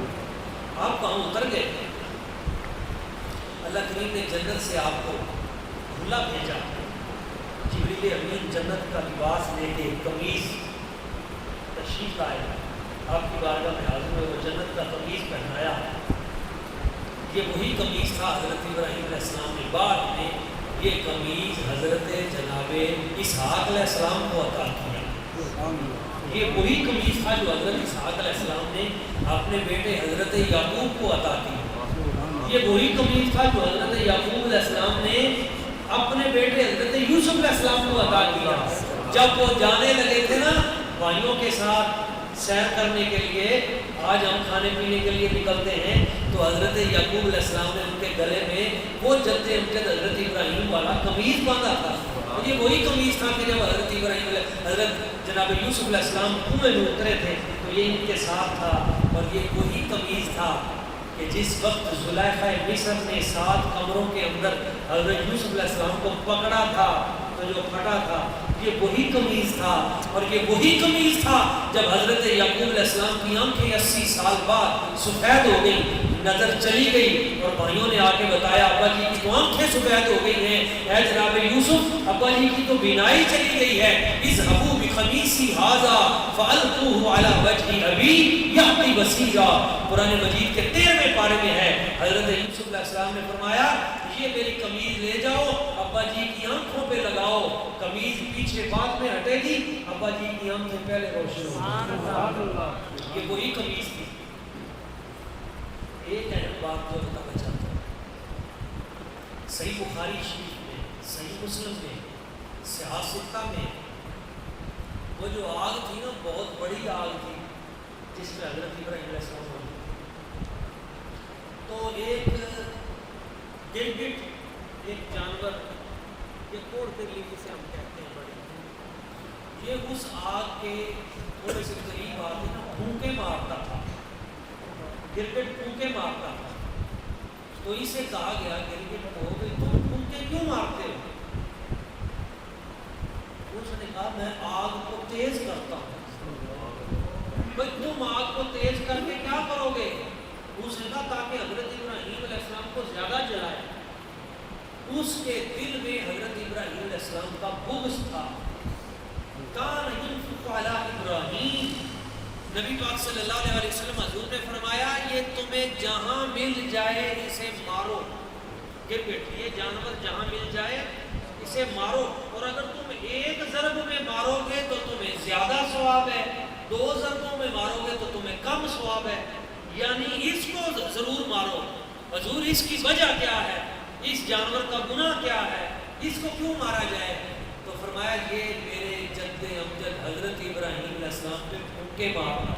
آپ کہاں اتر گئے؟ اللہ کریم نے جنت سے آپ کو دھلا بھیجا، جبریل امین جنت کا لباس لے کے قمیص تشریف لائے، آپ کی بارگاہ میں حاضر ہوئے، وہ جنت کا قمیص پہنایا۔ یہ وہی قمیص تھا حضرت ابراہیم علیہ السلام نے بعد میں یہ قمیص حضرت جناب اسحاق علیہ السلام کو عطا کیا۔ یہ وہی قمیص تھا جو حضرت اسحاق علیہ السلام نے اپنے بیٹے حضرت یعقوب کو عطا کیا۔ یہ وہی قمیص تھا جو حضرت یعقوب علیہ السلام نے اپنے بیٹے حضرت یوسف علیہ السلام کو عطا کیا۔ جب وہ جانے لگے تھے نا بھائیوں کے ساتھ سیر کرنے کے لیے، آج ہم کھانے پینے کے لیے نکلتے ہیں تو حضرت یعقوب علیہ السلام نے ان کے گلے میں وہ جد امجد حضرت ابراہیم والا قمیص باندھا تھا۔ یہ وہی قمیص تھا کہ جب حضرت ابراہیم حضرت جناب یوسف علیہ السلام کنویں میں اترے تھے تو یہ ان کے ساتھ تھا، اور یہ وہی قمیص تھا کہ جس وقت زلیخا مصر نے 7 کمروں کے اندر حضرت یوسف علیہ السلام کو پکڑا تھا تو جو پھٹا تھا یہ وہی قمیص تھا، اور یہ وہی قمیص تھا جب حضرت یعقوب علیہ السلام کی آنکھیں 80 سال بعد سفید ہو گئی، نظر چلی گئی، اور بھائیوں نے آ کے بتایا ابا جی کی تو آنکھیں سفید ہو گئی ہیں، اے جناب یوسف ابا جی کی تو بینائی چلی گئی ہے، اذهبوا بقمیصی ھذا فالقوه علی وجه ابی یأتی بصیرا۔ قرآن مجید کے 13ویں پارے میں ہے، حضرت یوسف علیہ السلام نے فرمایا یہ میری قمیض لے جاؤ ابا جی کی آنکھوں پہ لگاؤ، قمیض پیچھے بعد میں ہٹے گی، ابا جی کی آنکھیں پہلے روشن ہوں گی۔ یہ وہی قمیض تھی۔ ایک اہم بات جو بتانا چاہتا ہوں، صحیح بخاری شریف میں، صحیح مسلم میں، صحاح ستہ میں وہ جو آگ تھی نا بہت بڑی آگ تھی جس میں حضرت ابراہیم علیہ السلام ہوئی، تو ایک گرگٹ، ایک جانور، یہ کوڑ ترلی جسے ہم کہتے ہیں بڑی، یہ اس آگ کے تھوڑے سے قریب آتے نا پھونکے مارتا تھا، گرگٹ پھونکے مارتا تھا، تو اسے کہا گیا گرگٹ کو کہ تم پھونکے کیوں مارتے ہو؟ اس نے کہا میں آگ کو تیز کرتا ہوں۔ بھئی تم آگ کو تیز کر کے کیا کرو گے؟ اس نے کہا تاکہ حضرت ابراہیم علیہ السلام کو زیادہ جلائے۔ اس کے دل میں حضرت ابراہیم علیہ السلام کا بغض تھا۔ کان ينفق علی ابراہیم، نبی پاک صلی اللہ علیہ وسلم حضور نے فرمایا یہ تمہیں جہاں مل جائے اسے مارو، گرگٹ یہ جانور جہاں مل جائے اسے مارو، اور اگر تم ایک ضرب میں مارو گے تو تمہیں زیادہ ثواب ہے، 2 ضربوں میں مارو گے تو تمہیں کم ثواب ہے، یعنی اس کو ضرور مارو۔ حضور اس کی وجہ کیا ہے؟ اس جانور کا گناہ کیا ہے؟ اس کو کیوں مارا جائے؟ تو فرمایا یہ میرے جد امجد حضرت ابراہیم علیہ السلام پہ پھونکے مارنا۔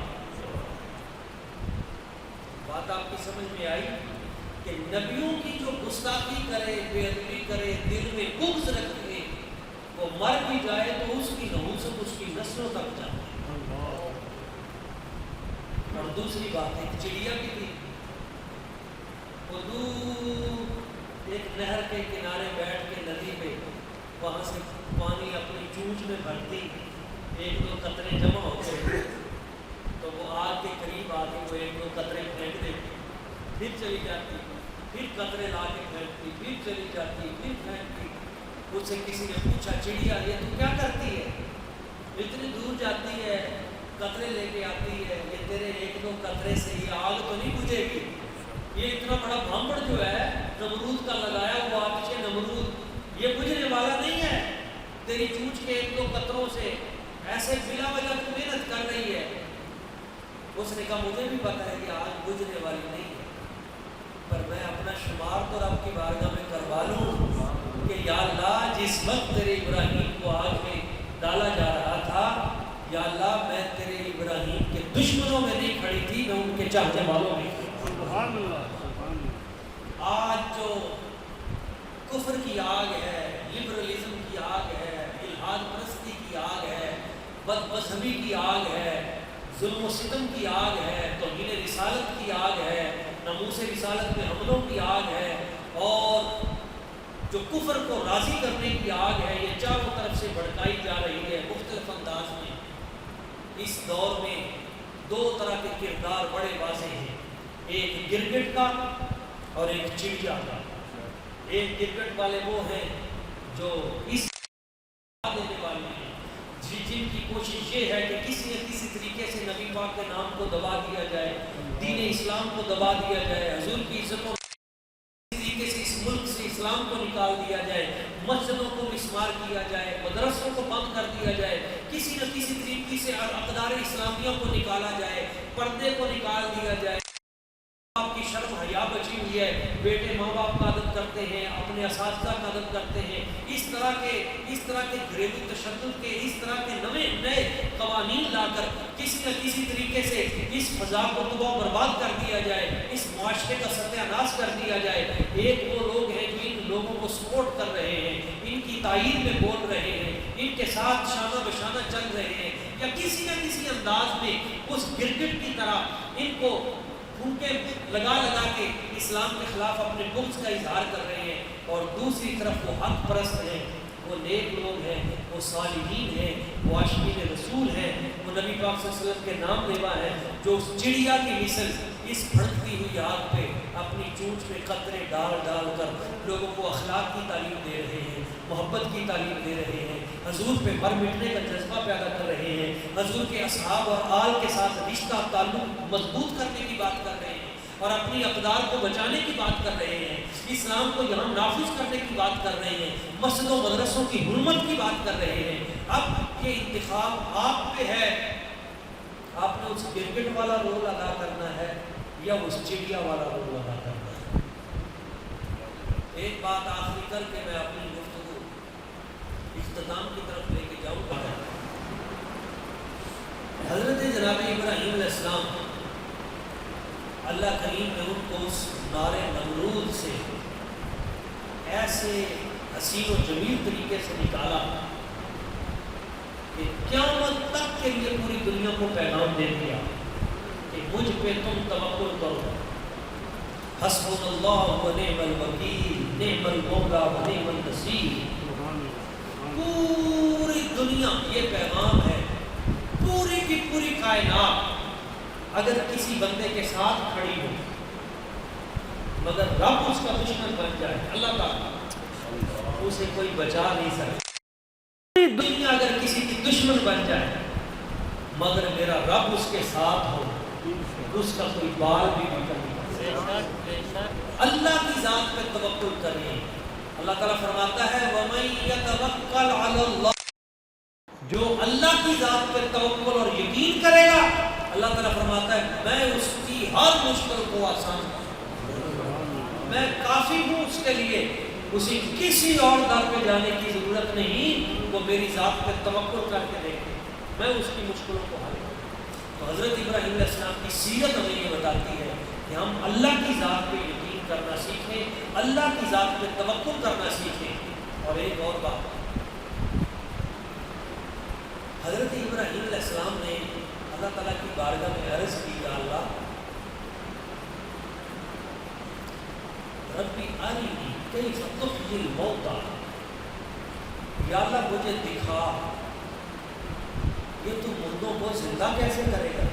بات آپ کی سمجھ میں آئی؟ کہ نبیوں کی جو گستاخی کرے، بے ادبی کرے، دل میں بغض رکھے، وہ مر بھی جائے تو اس کی نحوست اس کی نسلوں تک جاتی ہے۔ اور دوسری بات ایک چڑیا کی تھی، وہ دور ایک نہر کے کنارے بیٹھ کے ندی پہ وہاں سے پانی اپنی چونچ میں بھرتی، ایک دو قطرے جمع ہوتے تو وہ آگ کے قریب آتی، وہ ایک دو قطرے پھینک دیتی، پھر چلی جاتی، پھر قطرے لا کے پھینکتی، پھر چلی جاتی، پھر پھینکتی۔ اس سے کسی نے پوچھا چڑیا یہ تو کیا کرتی ہے، اتنی دور جاتی ہے، قطرے لے کے آتی ہے، یہ تیرے ایک دو قطرے سے یہ آگ تو نہیں بجھے گی؟ یہ اتنا بڑا بھانبڑ جو ہے نمرود کا لگایا ہوا آتش نمرود، یہ بجھنے والا نہیں ہے، تیری چونچ کے ایک دو قطروں سے ایسے بلا وجہ تو محنت کر رہی ہے۔ اس نے کہا مجھے بھی پتا ہے کہ آگ بجھنے والی نہیں ہے، پر میں اپنا شمار تو رب کی بارگاہ میں کروا لوں کہ یا اللہ جس وقت تیرے ابراہیم کو آگ میں ڈالا جا رہا تھا، یا اللہ میں تیرے ابراہیم کے دشمنوں میں نہیں کھڑی تھی، میں ان کے چاہنے والوں میں تھی۔ آج جو کفر کی آگ ہے، لبرلزم کی آگ ہے، الحاد پرستی کی آگ ہے، بد مذہبی کی آگ ہے، ظلم و ستم کی آگ ہے، توہین رسالت کی آگ ہے، ناموس رسالت میں حملوں کی آگ ہے، اور جو کفر کو راضی کرنے کی آگ ہے، یہ چاروں طرف سے بھڑکائی جا رہی ہے مختلف انداز میں۔ اس دور میں دو طرح کے کردار بڑے واضح ہیں، ایک گرگٹ کا اور ایک چڑیا کا۔ ایک گرگٹ والے وہ ہیں جو اس دینے والے ہیں، جن کی کوشش یہ ہے کہ کسی نہ کسی طریقے سے نبی پاک کے نام کو دبا دیا جائے، دین اسلام کو دبا دیا جائے، حضور کی عزت کو طریقے سے اس ملک سے اسلام کو نکال دیا جائے، مسجدوں کو مسمار کیا جائے، مدرسوں کو بند کر دیا جائے، کسی نہ کسی طریقے سے اقدار اسلامیہ کو نکالا جائے، پردے کو نکال دیا جائے۔ آپ کی شرم حیا بچی ہوئی ہے، بیٹے ماں باپ کا ادب کرتے ہیں، اپنے اساتذہ کا ادب کرتے ہیں، اس طرح کے گھریلو تشدد کے اس طرح کے نئے قوانین لا کر کسی نہ کسی طریقے سے اس فضا کو تباہ و برباد کر دیا جائے، اس معاشرے کا ستیہ ناش کر دیا جائے۔ ایک وہ لوگ ہیں جو ان لوگوں کو سپورٹ کر رہے ہیں، ان کی تائید میں بول رہے ہیں، ان کے ساتھ شانہ بشانہ چل رہے ہیں، یا کسی نہ کسی انداز میں اس گرگٹ کی طرح ان کو پھونکے لگا کے اسلام کے خلاف اپنے بغض کا اظہار کر رہے ہیں۔ اور دوسری طرف وہ حق پرست ہیں، وہ نیک لوگ ہیں، وہ صالحین ہیں، وہ عاشقین رسول ہیں، وہ نبی پاک صلی اللہ علیہ وسلم کے نام لیوا ہیں، جو اس چڑیا کی مثل اس بھڑکتی ہوئی آگ پہ اپنی چونچ میں قطرے ڈال کر لوگوں کو اخلاق کی تعلیم دے رہے ہیں، محبت کی تعلیم دے رہے ہیں، حضور پہ مر مٹنے کا جذبہ پیدا کر رہے ہیں، حضور کے اصحاب اور آل کے ساتھ رشتہ تعلق مضبوط کرنے کی بات کر رہے ہیں، اور اپنی اقدار کو بچانے کی بات کر رہے ہیں، اسلام کو یہاں نافذ کرنے کی بات کر رہے ہیں، مسجدوں مدرسوں کی حرمت کی بات کر رہے ہیں۔ اب یہ انتخاب آپ پہ ہے، آپ نے اس گرگٹ والا رول ادا کرنا ہے یا اس چڑیا والا رول ادا کرنا ہے۔ ایک بات آخری کر کے میں اپنی گفتگو اختتام کی طرف لے کے جاؤں گا۔ حضرت جناب ابراہیم علیہ السلام، اللہ کریم نے ان کو اس نار نمرود سے ایسے حسین و جمیل طریقے سے نکالا کہ قیامت تک کے لیے پوری دنیا کو پیغام دے دیا کہ مجھ پہ تم توکل کرو، حسبنا اللہ و نعم الوکیل، نعم المولا و نعم النصیر۔ پوری دنیا یہ پیغام ہے، پوری کی پوری کائنات اگر کسی بندے کے ساتھ کھڑی ہو مگر رب اس کا دشمن بن جائے، اللہ تعالیٰ اسے کوئی بچا نہیں سکتا۔ دنیا اگر کسی کی دشمن بن جائے مگر میرا رب اس کے ساتھ ہو، اس کا کوئی بال بھی نکل نہیں سکتا۔ اللہ کی ذات پہ توکل کریں۔ اللہ تعالیٰ فرماتا ہے وَمَن يَتَوَكَّلْ عَلَى اللَّهِ، جو اللہ کی ذات پہ توکل اور یقین کرے گا، اللہ تعالیٰ فرماتا ہے میں اس کی ہر مشکل کو آسان کروں، میں کافی ہوں اس کے لیے، اسے کسی اور در پہ جانے کی ضرورت نہیں، وہ میری ذات پہ توکل کر کے دیکھے، میں اس کی مشکلوں کو حل کروں۔ تو حضرت ابراہیم علیہ السلام کی سیرت ہمیں یہ بتاتی ہے کہ ہم اللہ کی ذات پہ یقین کرنا سیکھیں, اللہ کی ذات پہ توکل کرنا سیکھیں. اور ایک اور بات, حضرت ابراہیم علیہ السلام نے اللہ تعالیٰ کی بارگاہ میں عرض کی, یا اللہ ربی ارنی کیف تحیی الموتیٰ, یا اللہ مجھے دکھا یہ تو مردوں کو زندہ کیسے کرے گا.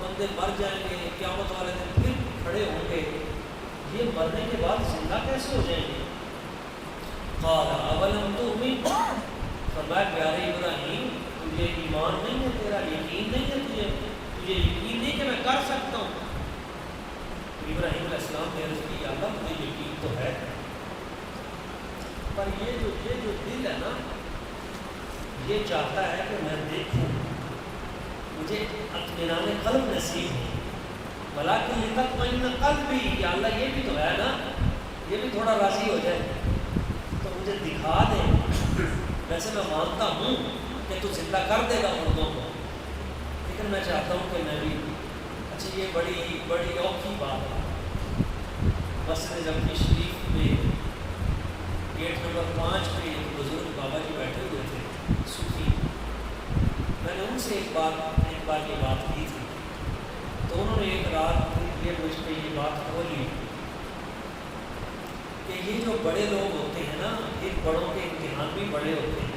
بندے مر جائیں گے, قیامت والے دن پھر کھڑے ہوں گے, یہ مرنے کے بعد زندہ کیسے ہو جائیں گے. قال اولم تؤمن, فرمایا پیارے ابراہیم تجھے ایمان نہیں ہے, تیرا یقین نہیں ہے, تجھے یقین نہیں کہ میں کر سکتا ہوں. ابراہیم علیہ السلام نے عرض کی, یا اللہ مجھے یقین تو ہے, پر یہ جو دل ہے نا یہ چاہتا ہے کہ میں دیکھوں, مجھے اطمینان قلب نصیب ہو. ولیکن لتطمئن قلبی, یا اللہ یہ بھی تو ہے نا, یہ بھی تھوڑا راضی ہو جائے تو مجھے دکھا دے. ویسے میں مانتا ہوں کہ تو زندہ کر دے گا مردوں کو, لیکن میں چاہتا ہوں کہ میں بھی, اچھا یہ بڑی اوکھی بات ہے. مسجد جمعی شریف میں گیٹ نمبر 5 پہ ایک بزرگ بابا جی بیٹھے ہوئے تھے صوفی. میں نے ان سے ایک بار یہ بات کی تھی, تو انہوں نے ایک رات یہ مجھ پہ یہ بات کھولی کہ یہ جو بڑے لوگ ہوتے ہیں نا, یہ بڑوں کے امتحان بھی بڑے ہوتے ہیں.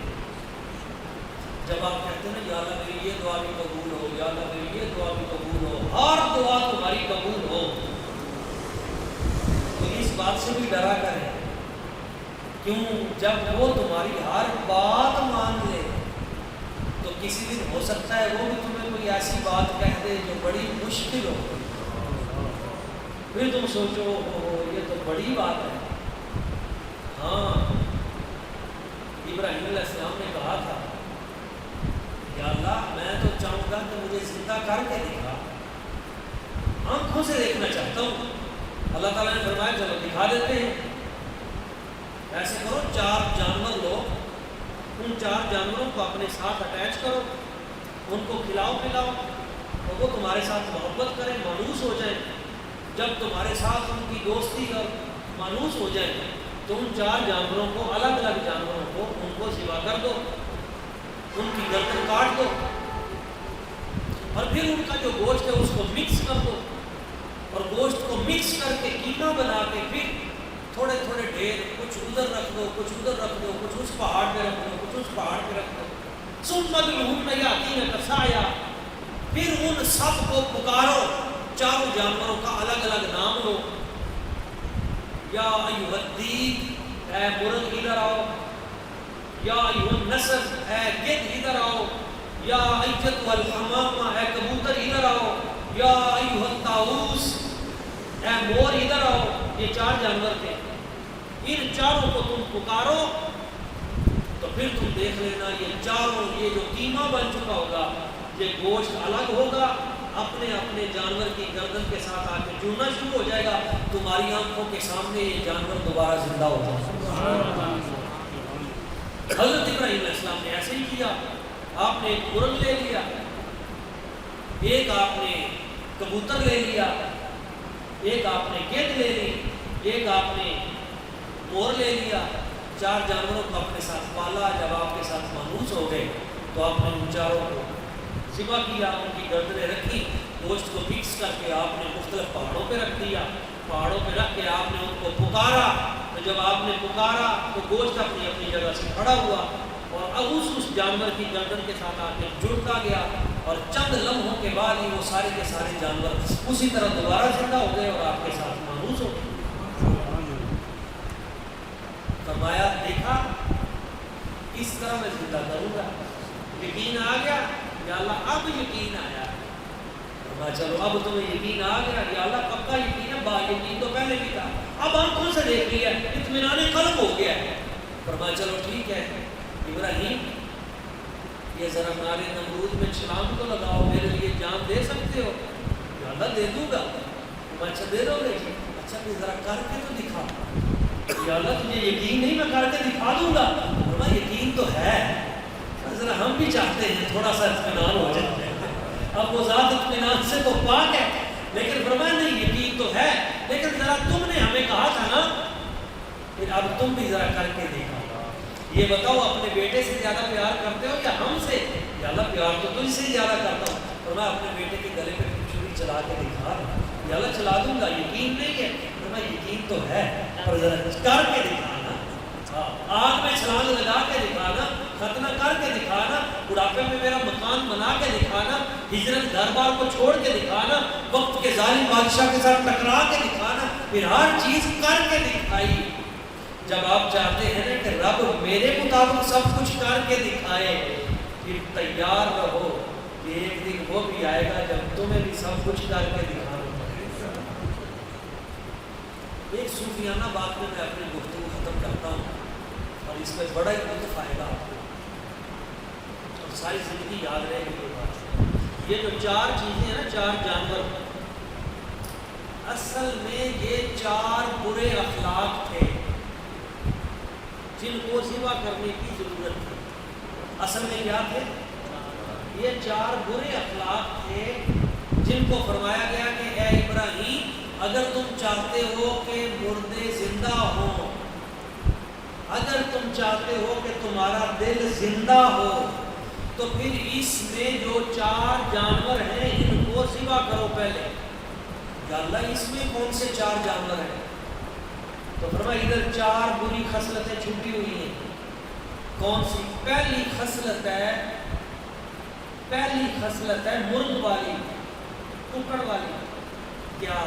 جب آپ کہتے ہیں نا یا اللہ میری یہ دعا بھی قبول ہو, یا اللہ میری یہ دعا بھی قبول ہو, ہر دعا تمہاری قبول ہو, تو اس بات سے بھی ڈرا کریں. کیوں, جب وہ تمہاری ہر بات مان لے تو کسی دن ہو سکتا ہے وہ بھی تمہیں کوئی ایسی بات کہہ دے جو بڑی مشکل ہو, پھر تم سوچو یہ تو بڑی بات ہے. ہاں ابراہیم علیہ السلام نے کہا تھا, یا اللہ میں تو چاہوں گا کہ مجھے زندہ کر کے دکھا, آنکھوں سے دیکھنا چاہتا ہوں. اللہ تعالیٰ نے فرمایا چلو دکھا دیتے ہیں. ایسے کرو 4 جانور لو, ان 4 جانوروں کو اپنے ساتھ اٹیچ کرو, ان کو کھلاؤ پلاؤ, اور وہ تمہارے ساتھ محبت کریں, مانوس ہو جائیں. جب تمہارے ساتھ ان کی دوستی اور مانوس ہو جائیں تو ان 4 جانوروں کو, الگ الگ جانوروں کو, ان کو ذبح کر دو, ان کی گردن کاٹ دو, اور پھر ان کا جو گوشت ہے اس کو مکس کر دو, اور گوشت کو مکس کر کے قیمہ بنا کے پھر تھوڑے تھوڑے ڈھیر, کچھ ادھر رکھ دو, کچھ ادھر رکھ دو, کچھ اس پہاڑ پہ رکھ دو, کچھ اس پہاڑ پہ رکھ دو. ثم ادعوہم یأتینک سعیا, پھر ان سب کو پکارو, 4 جانوروں کا الگ الگ نام لو. یا ایھا الدیک, اے مرغ ادھر آؤ, یا ایھا النسر, اے گدھ ادھر آؤ, یا ایھا الحمامہ, اے کبوتر ادھر آؤ, یا ایھا الطاؤوس, اے مور ادھر آؤ. یہ 4 جانور تھے, ان 4 کو تم پکارو تو پھر تم دیکھ لینا یہ 4 یہ جو قیمہ بن چکا ہوگا, یہ گوشت الگ ہوگا, اپنے اپنے جانور کی گردن کے ساتھ آ کے جڑنا شروع ہو جائے گا, تمہاری آنکھوں کے سامنے یہ جانور دوبارہ زندہ ہو جائے گا. حضرت ابراہیم علیہ السلام نے ایسے ہی کیا. آپ نے ایک مرغ لے لیا, ایک آپ نے کبوتر لے لیا, ایک آپ نے گدھ لے لی, ایک آپ نے مور لے لیا. 4 جانوروں کو اپنے ساتھ پالا. جب آپ کے ساتھ مانوس ہو گئے تو آپ نے ان 4 کو ذبح کیا, ان کی گردنیں رکھی, گوشت کو مکس کر کے آپ نے مختلف پہاڑوں پہ رکھ دیا. پہاڑوں پہ رکھ کے آپ نے ان کو پکارا, تو جب آپ نے پکارا تو گوشت اپنی اپنی جگہ سے کھڑا ہوا, اور اب اس جانور کی گردن کے ساتھ آ کے جڑتا گیا, اور چند لمحوں کے بعد ہی وہ سارے کے سارے جانور اسی طرح دوبارہ زندہ ہو گئے اور آپ کے ساتھ مانوس ہو گئے. فرمایا دیکھا اس طرح میں زندہ کروں گا. یقین آ گیا, یا اللہ اب یقین آیا. فرمایا چلو اب تمہیں یقین آ گیا, یا اللہ پکا یقین ہے, با یقین تو پہلے بھی تھا, اب آنکھوں سے دیکھ لیا, اطمینان قلب ہو گیا ہے. فرمایا چلو ٹھیک ہے ابراہیم, یہ ذرا نارے نمرود میں چھلانگ تو لگاؤ, میرے لیے جان دے سکتے ہو؟ یا اللہ دے دوں گا. میں اچھا دے دو گے جی, اچھا پھر ذرا کر کے تو دکھا. یا اللہ تجھے یقین نہیں, میں کر کے دکھا دوں گا. فرمایا یقین تو ہے, ذرا ہم بھی چاہتے ہیں تھوڑا سا اطمینان ہو جائے. اب وہ ذات اطمینان سے تو پاک ہے, لیکن فرمایا نہیں یقین تو ہے, لیکن ذرا تم نے ہمیں کہا تھا نا، پھر اب تم بھی ذرا کر کے دیکھا، یہ بتاؤ اپنے بیٹے سے زیادہ پیار کرتے ہو یا ہم سے؟ یا اللہ پیار تو تجھ سے زیادہ کرتا ہوں، اور میں اپنے بیٹے کے گلے پہ چھری چلا کے دکھا، یا اللہ چلا دوں گا، یقین نہیں ہے؟ میں یقین تو ہے، پر ذرا کر کے دکھانا، آگ میں چھلانگ لگا کے دکھانا، ختنہ کر کے دکھانا، بڑھاپے میں میرا مکان بنا کے دکھانا، ہجرت گھر بار کو چھوڑ کے دکھانا، وقت کے ظالم بادشاہ کے ساتھ ٹکرا کے دکھانا، پھر ہر چیز کر کے دکھائی۔ جب آپ چاہتے ہیں نا کہ رب میرے مطابق سب کچھ کر کے دکھائے، پھر تیار رہو کہ ایک دن وہ بھی آئے گا جب تمہیں بھی سب کچھ کر کے دکھانا پڑے گا۔ ایک صوفیانہ بات میں اپنی گفتگو ختم کرتا ہوں، اور اس میں بڑا ہی لطف آئے گا آپ کو، اور ساری زندگی یاد رہے گی یہ بات۔ یہ جو چار چیزیں ہیں نا، چار جانور، اصل میں یہ چار برے اخلاق تھے جن کو ذبح کرنے کی ضرورت تھی۔ اصل میں کیا تھے؟ یہ چار برے اخلاق تھے جن کو فرمایا گیا کہ اے ابراہیم، اگر تم چاہتے ہو کہ مردے زندہ ہوں، اگر تم چاہتے ہو کہ تمہارا دل زندہ ہو، تو پھر اس میں جو چار جانور ہیں ان کو ذبح کرو پہلے۔ یا اللہ اس میں کون سے چار جانور ہیں؟ تو فرمایا ادھر چار بری خصلتیں چھپی ہوئی ہیں۔ کون سی؟ پہلی خصلت ہے مرغ والی، ککڑ والی۔ کیا؟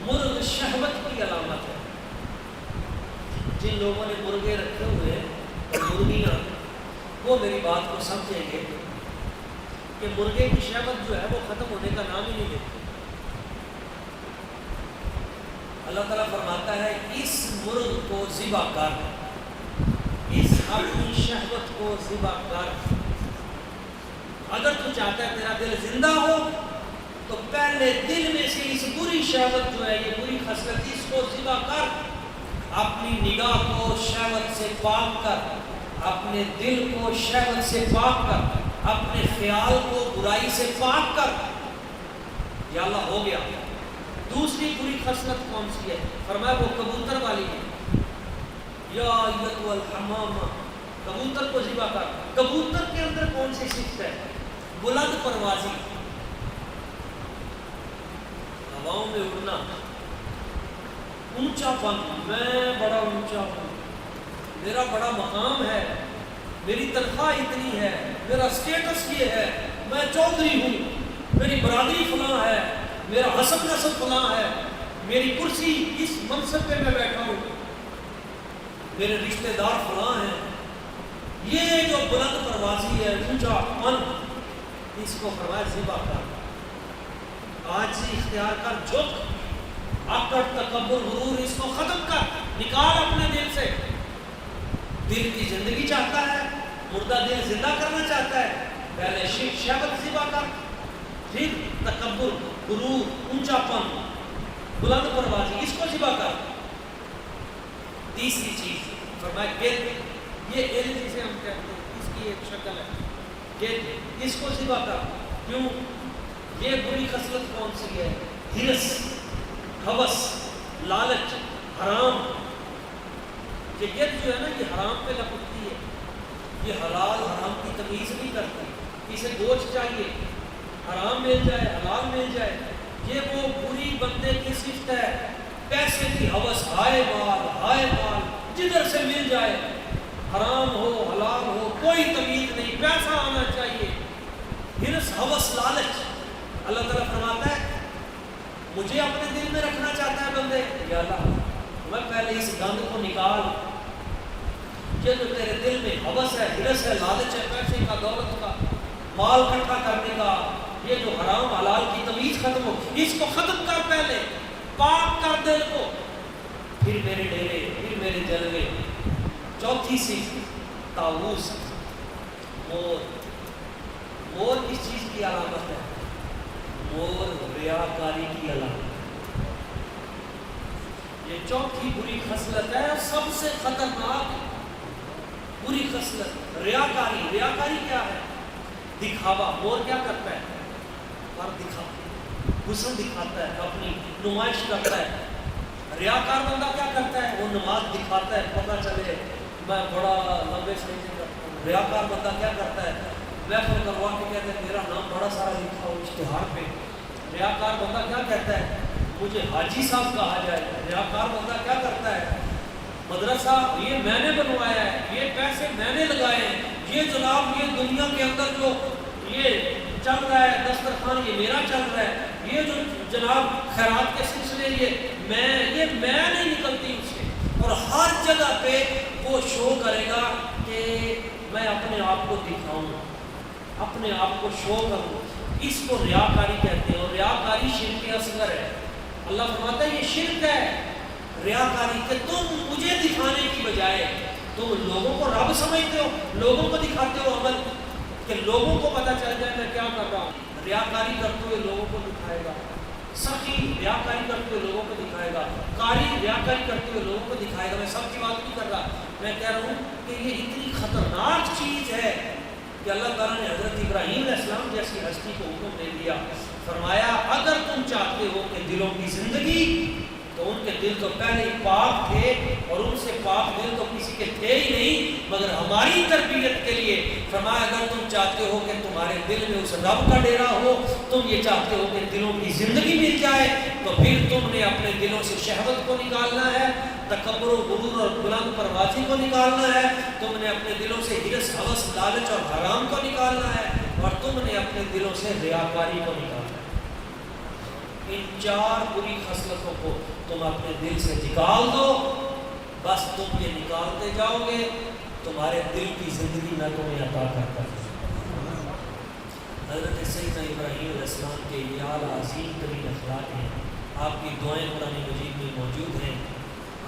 مرغ شہوت کی علامت ہے۔ جن لوگوں نے مرغے رکھے ہوئے اور مرغیاں، وہ میری بات کو سمجھیں گے کہ مرغے کی شہوت جو ہے وہ ختم ہونے کا نام ہی نہیں لیتی۔ اللہ تعالیٰ فرماتا ہے اس مرغ کو ذبح کر، اس اپنی شہوت کو ذبح کر۔ اگر تو چاہتا ہے تیرا دل زندہ ہو تو پہلے دل میں سے اس بری شہوت جو ہے، یہ بری خصلت، اس کو ذبح کر۔ اپنی نگاہ کو شہوت سے پاک کر، اپنے دل کو شہوت سے پاک کر، اپنے خیال کو برائی سے پاک کر۔ یا اللہ ہو گیا۔ دوسری بری خصلت کون سی ہے؟ فرمایا وہ کبوتر والی ہے۔ یا ایتھا الحمام، کبوتر کو ذبح کر۔ کبوتر کے اندر کون سی صفت ہے؟ بلند پروازی، ہواؤں میں اڑنا، اونچا پن، میں بڑا اونچا ہوں، میرا بڑا مقام ہے، میری تنخواہ اتنی ہے، میرا اسٹیٹس یہ ہے، میں چودھری ہوں، میری برادری فلاں ہے، میرا حسب نسب فلاں ہے، میری کرسی اس منصب پہ میں بیٹھا ہوں، میرے رشتہ دار فلاں ہیں۔ یہ جو بلند پروازی ہے، اونچا پن، اس کو فرمایا ذبح کر۔ آج سے اختیار کر، جھک، آکڑ، تکبر، غرور، اس کو ختم کر، نکال اپنے دل سے۔ دل کی زندگی چاہتا ہے، مردہ دل زندہ کرنا چاہتا ہے، پہلے شہوت ذبح کر، پھر تکبر، غرور، اونچا پن، بلند پروازی، اس کو ذبح کر۔ تیسری چیز فرمایا گرد، یہ گرد جسے ہم کہتے ہیں، اس کی ایک شکل ہے گرد، اس کو ذبح کر۔ کیوں؟ یہ بری خصلت کون سی ہے؟ ہرس، ہوس، لالچ، حرام۔ یہ گرد جو ہے نا، یہ حرام پہ لپکتی ہے، یہ حلال حرام کی تمیز نہیں کرتی، اسے گوشت چاہیے، حرام مل جائے، حلال مل جائے۔ یہ وہ بری بندے کی صفت ہے، پیسے کی ہوس، ہائے مال، جدھر سے مل جائے، حرام ہو حلال ہو کوئی تمیز نہیں، پیسہ آنا چاہیے، ہرس، ہوس، لالچ۔ اللہ تعالیٰ فرماتا ہے مجھے اپنے دل میں رکھنا چاہتا ہے بندے، یا اللہ میں پہلے اس گند کو نکال۔ یہ جو تیرے دل میں ہوس ہے، ہرس ہے، لالچ ہے، پیسے کا، دولت کا، مال اکٹھا کرنے کا، یہ جو حرام حلال کی تمیز ختم ہو، اس کو ختم کر، پہلے پاک کر دل کو، پھر میرے ڈیرے، پھر میرے جلوے۔ چوتھی صفت طاؤوس، مور کس چیز کی علامت ہے؟ مور ریاکاری کی علامت۔ یہ چوتھی بری خصلت ہے، سب سے خطرناک بری خصلت، ریاکاری۔ ریاکاری کیا ہے؟ دکھاوا۔ مور کیا کرتا ہے؟ اور حسن دکھاتا ہے، اپنی نمائش کرتا ہے، ریاکار بندہ کیا کرتا ہے؟ وہ نماز دکھاتا ہے، پتہ چلے میں بڑا لمبے سجدے کرتا ہوں۔ ریاکار بندہ کیا کرتا ہے؟ محفل کروا کے کہتے ہیں میرا نام بڑا سارا لکھا ہو اشتہار پہ۔ ریاکار بندہ کیا کہتا ہے؟ مجھے حاجی صاحب کہا جائے۔ ریاکار بندہ کیا کرتا ہے؟ مدرسہ یہ میں نے بنوایا ہے، یہ پیسے میں نے لگائے ہیں، یہ جناب یہ دنیا کے اندر جو یہ چل رہا ہے دسترخوان یہ میرا چل رہا ہے، یہ جو جناب خیرات کے سلسلے یہ میں نہیں نکلتی اس سے۔ اور ہر جگہ پہ وہ شو کرے گا کہ میں اپنے آپ کو دکھاؤں، اپنے آپ کو شو کروں۔ اس کو ریاکاری کہتے ہیں، اور ریاکاری شرک اصغر ہے۔ اللہ فرماتا ہے یہ شرک ہے ریاکاری، کہ تم مجھے دکھانے کی بجائے تم لوگوں کو رب سمجھتے ہو، لوگوں کو دکھاتے ہو عمل، کہ لوگوں کو پتہ چل جائے میں کیا کر رہا ہوں۔ ریاکاری کرتے ہوئے لوگوں کو دکھائے گا، سخی ریاکاری کرتے ہوئے لوگوں کو دکھائے گا، قاری ریاکاری کرتے ہوئے لوگوں کو دکھائے گا۔ میں سب کی بات نہیں کر رہا، میں کہہ رہا ہوں کہ یہ اتنی خطرناک چیز ہے کہ اللہ تعالیٰ نے حضرت ابراہیم علیہ السلام جیسی ہستی کو حکم دے دیا، فرمایا اگر تم چاہتے ہو کہ دلوں کی زندگی، تو ان کے دل تو پہلے ہی پاک تھے، اور ان سے پاک دل تو کسی کے تھے ہی نہیں مگر ہماری تربیت کے لیے۔ فرمایا اگر تم چاہتے ہو کہ تمہارے دل میں اس رب کا ڈیرا ہو، تم یہ چاہتے ہو کہ دلوں کی زندگی مل جائے، تو پھر تم نے اپنے دلوں سے شہوت کو نکالنا ہے، تکبر و غرور اور بلند پروازی کو نکالنا ہے، تم نے اپنے دلوں سے ہرس ہوس لالچ اور حرام کو نکالنا ہے، اور تم نے اپنے دلوں سے ریاکاری کو نکالنا ہے۔ ان چار بری خصلتوں کو تم اپنے دل سے نکال دو، بس تم یہ نکالتے جاؤ گے، تمہارے دل کی زندگی میں تمہیں عطا کرتا ہے۔ حضرت سیدنا ابراہیم علیہ السلام کے یہ اعلیٰ عظیم ترین اخلاق ہیں۔ آپ کی دعائیں قرآن مجید میں موجود ہیں۔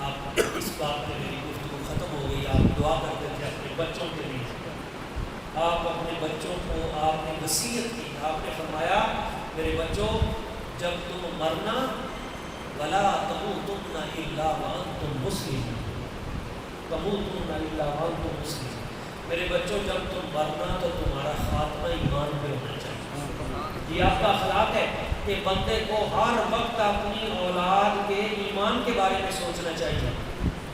آپ اس بات میں میری گفتگو ختم ہو گئی، آپ دعا کرتے تھے اپنے بچوں کے لیے، آپ اپنے بچوں کو آپ نے وصیت کی، آپ نے فرمایا میرے بچوں جب تم مرنا ولا تموتن الا وانتم مسلمون، تموتن الا وانتم مسلمون، میرے بچوں جب تم مرنا تو تمہارا خاتمہ ایمان پہ ہونا چاہیے۔ یہ آپ کا اخلاق ہے کہ بندے کو ہر وقت اپنی اولاد کے ایمان کے بارے میں سوچنا چاہیے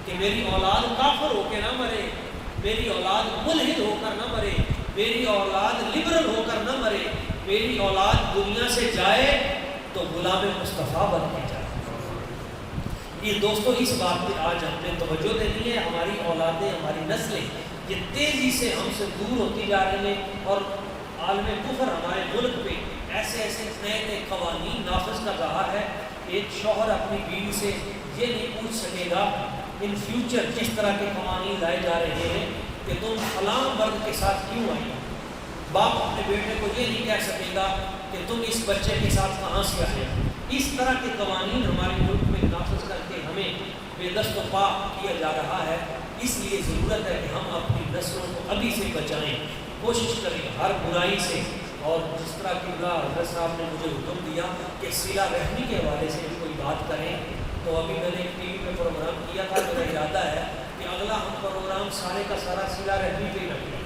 کہ میری اولاد کافر ہو کے نہ مرے، میری اولاد ملحد ہو کر نہ مرے، میری اولاد لبرل ہو کر نہ مرے، میری اولاد دنیا سے جائے تو غلام مصطفیٰ بن کے جائے۔ یہ دوستو اس بات پہ آج ہم نے توجہ دینی ہے۔ ہماری اولادیں، ہماری نسلیں یہ تیزی سے ہم سے دور ہوتی جا رہی ہیں، اور عالم کفر ہمارے ملک پہ ایسے ایسے نئے نئے قوانین نافذ کر رہا ہے۔ ایک شوہر اپنی بیوی سے یہ نہیں پوچھ سکے گا ان فیوچر جس طرح کے قوانین لائے جا رہے ہیں کہ تم فلاں مرد کے ساتھ کیوں آئی۔ باپ اپنے بیٹے کو یہ نہیں کہہ سکے گا کہ تم اس بچے کے ساتھ کہاں سے آئے۔ اس طرح کے قوانین ہمارے ملک میں نافذ کر کے ہمیں بے دست و پا کیا جا رہا ہے۔ اس لیے ضرورت ہے کہ ہم اپنی نسلوں کو ابھی سے بچائیں، کوشش کریں ہر برائی سے۔ اور جس طرح کہ حضرت صاحب نے مجھے حکم دیا کہ صلہ رحمی کے حوالے سے کوئی بات کریں، تو ابھی میں نے ٹی وی پہ پروگرام کیا تھا، میرا ارادہ ہے کہ اگلا ہم پروگرام سارے کا سارا صلہ رحمی پہ رکھیں،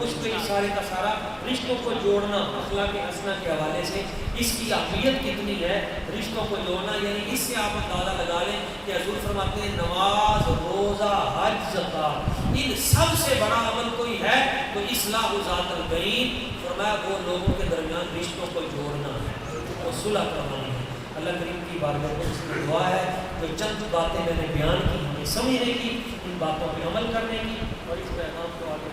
اس پہ سارے کا سارا رشتوں کو جوڑنا، اخلاق حسنہ کے حوالے سے اس کی اہمیت کتنی ہے، رشتوں کو جوڑنا۔ یعنی اس سے آپ اندازہ لگا لیں کہ حضور فرماتے ہیں نماز، روزہ، حج، زکات، ان سب سے بڑا عمل کوئی ہے تو اصلاح ذات البین، فرمایا وہ لوگوں کے درمیان رشتوں کو جوڑنا ہے، وہ صلح کروانا ہے۔ اللہ کریم کی بارگاہ میں اس کی دعا ہے جو چند باتیں میں نے بیان کی ہمیں سمجھنے کی، ان باتوں پہ عمل کرنے کی، اور اس پیغام کو آگے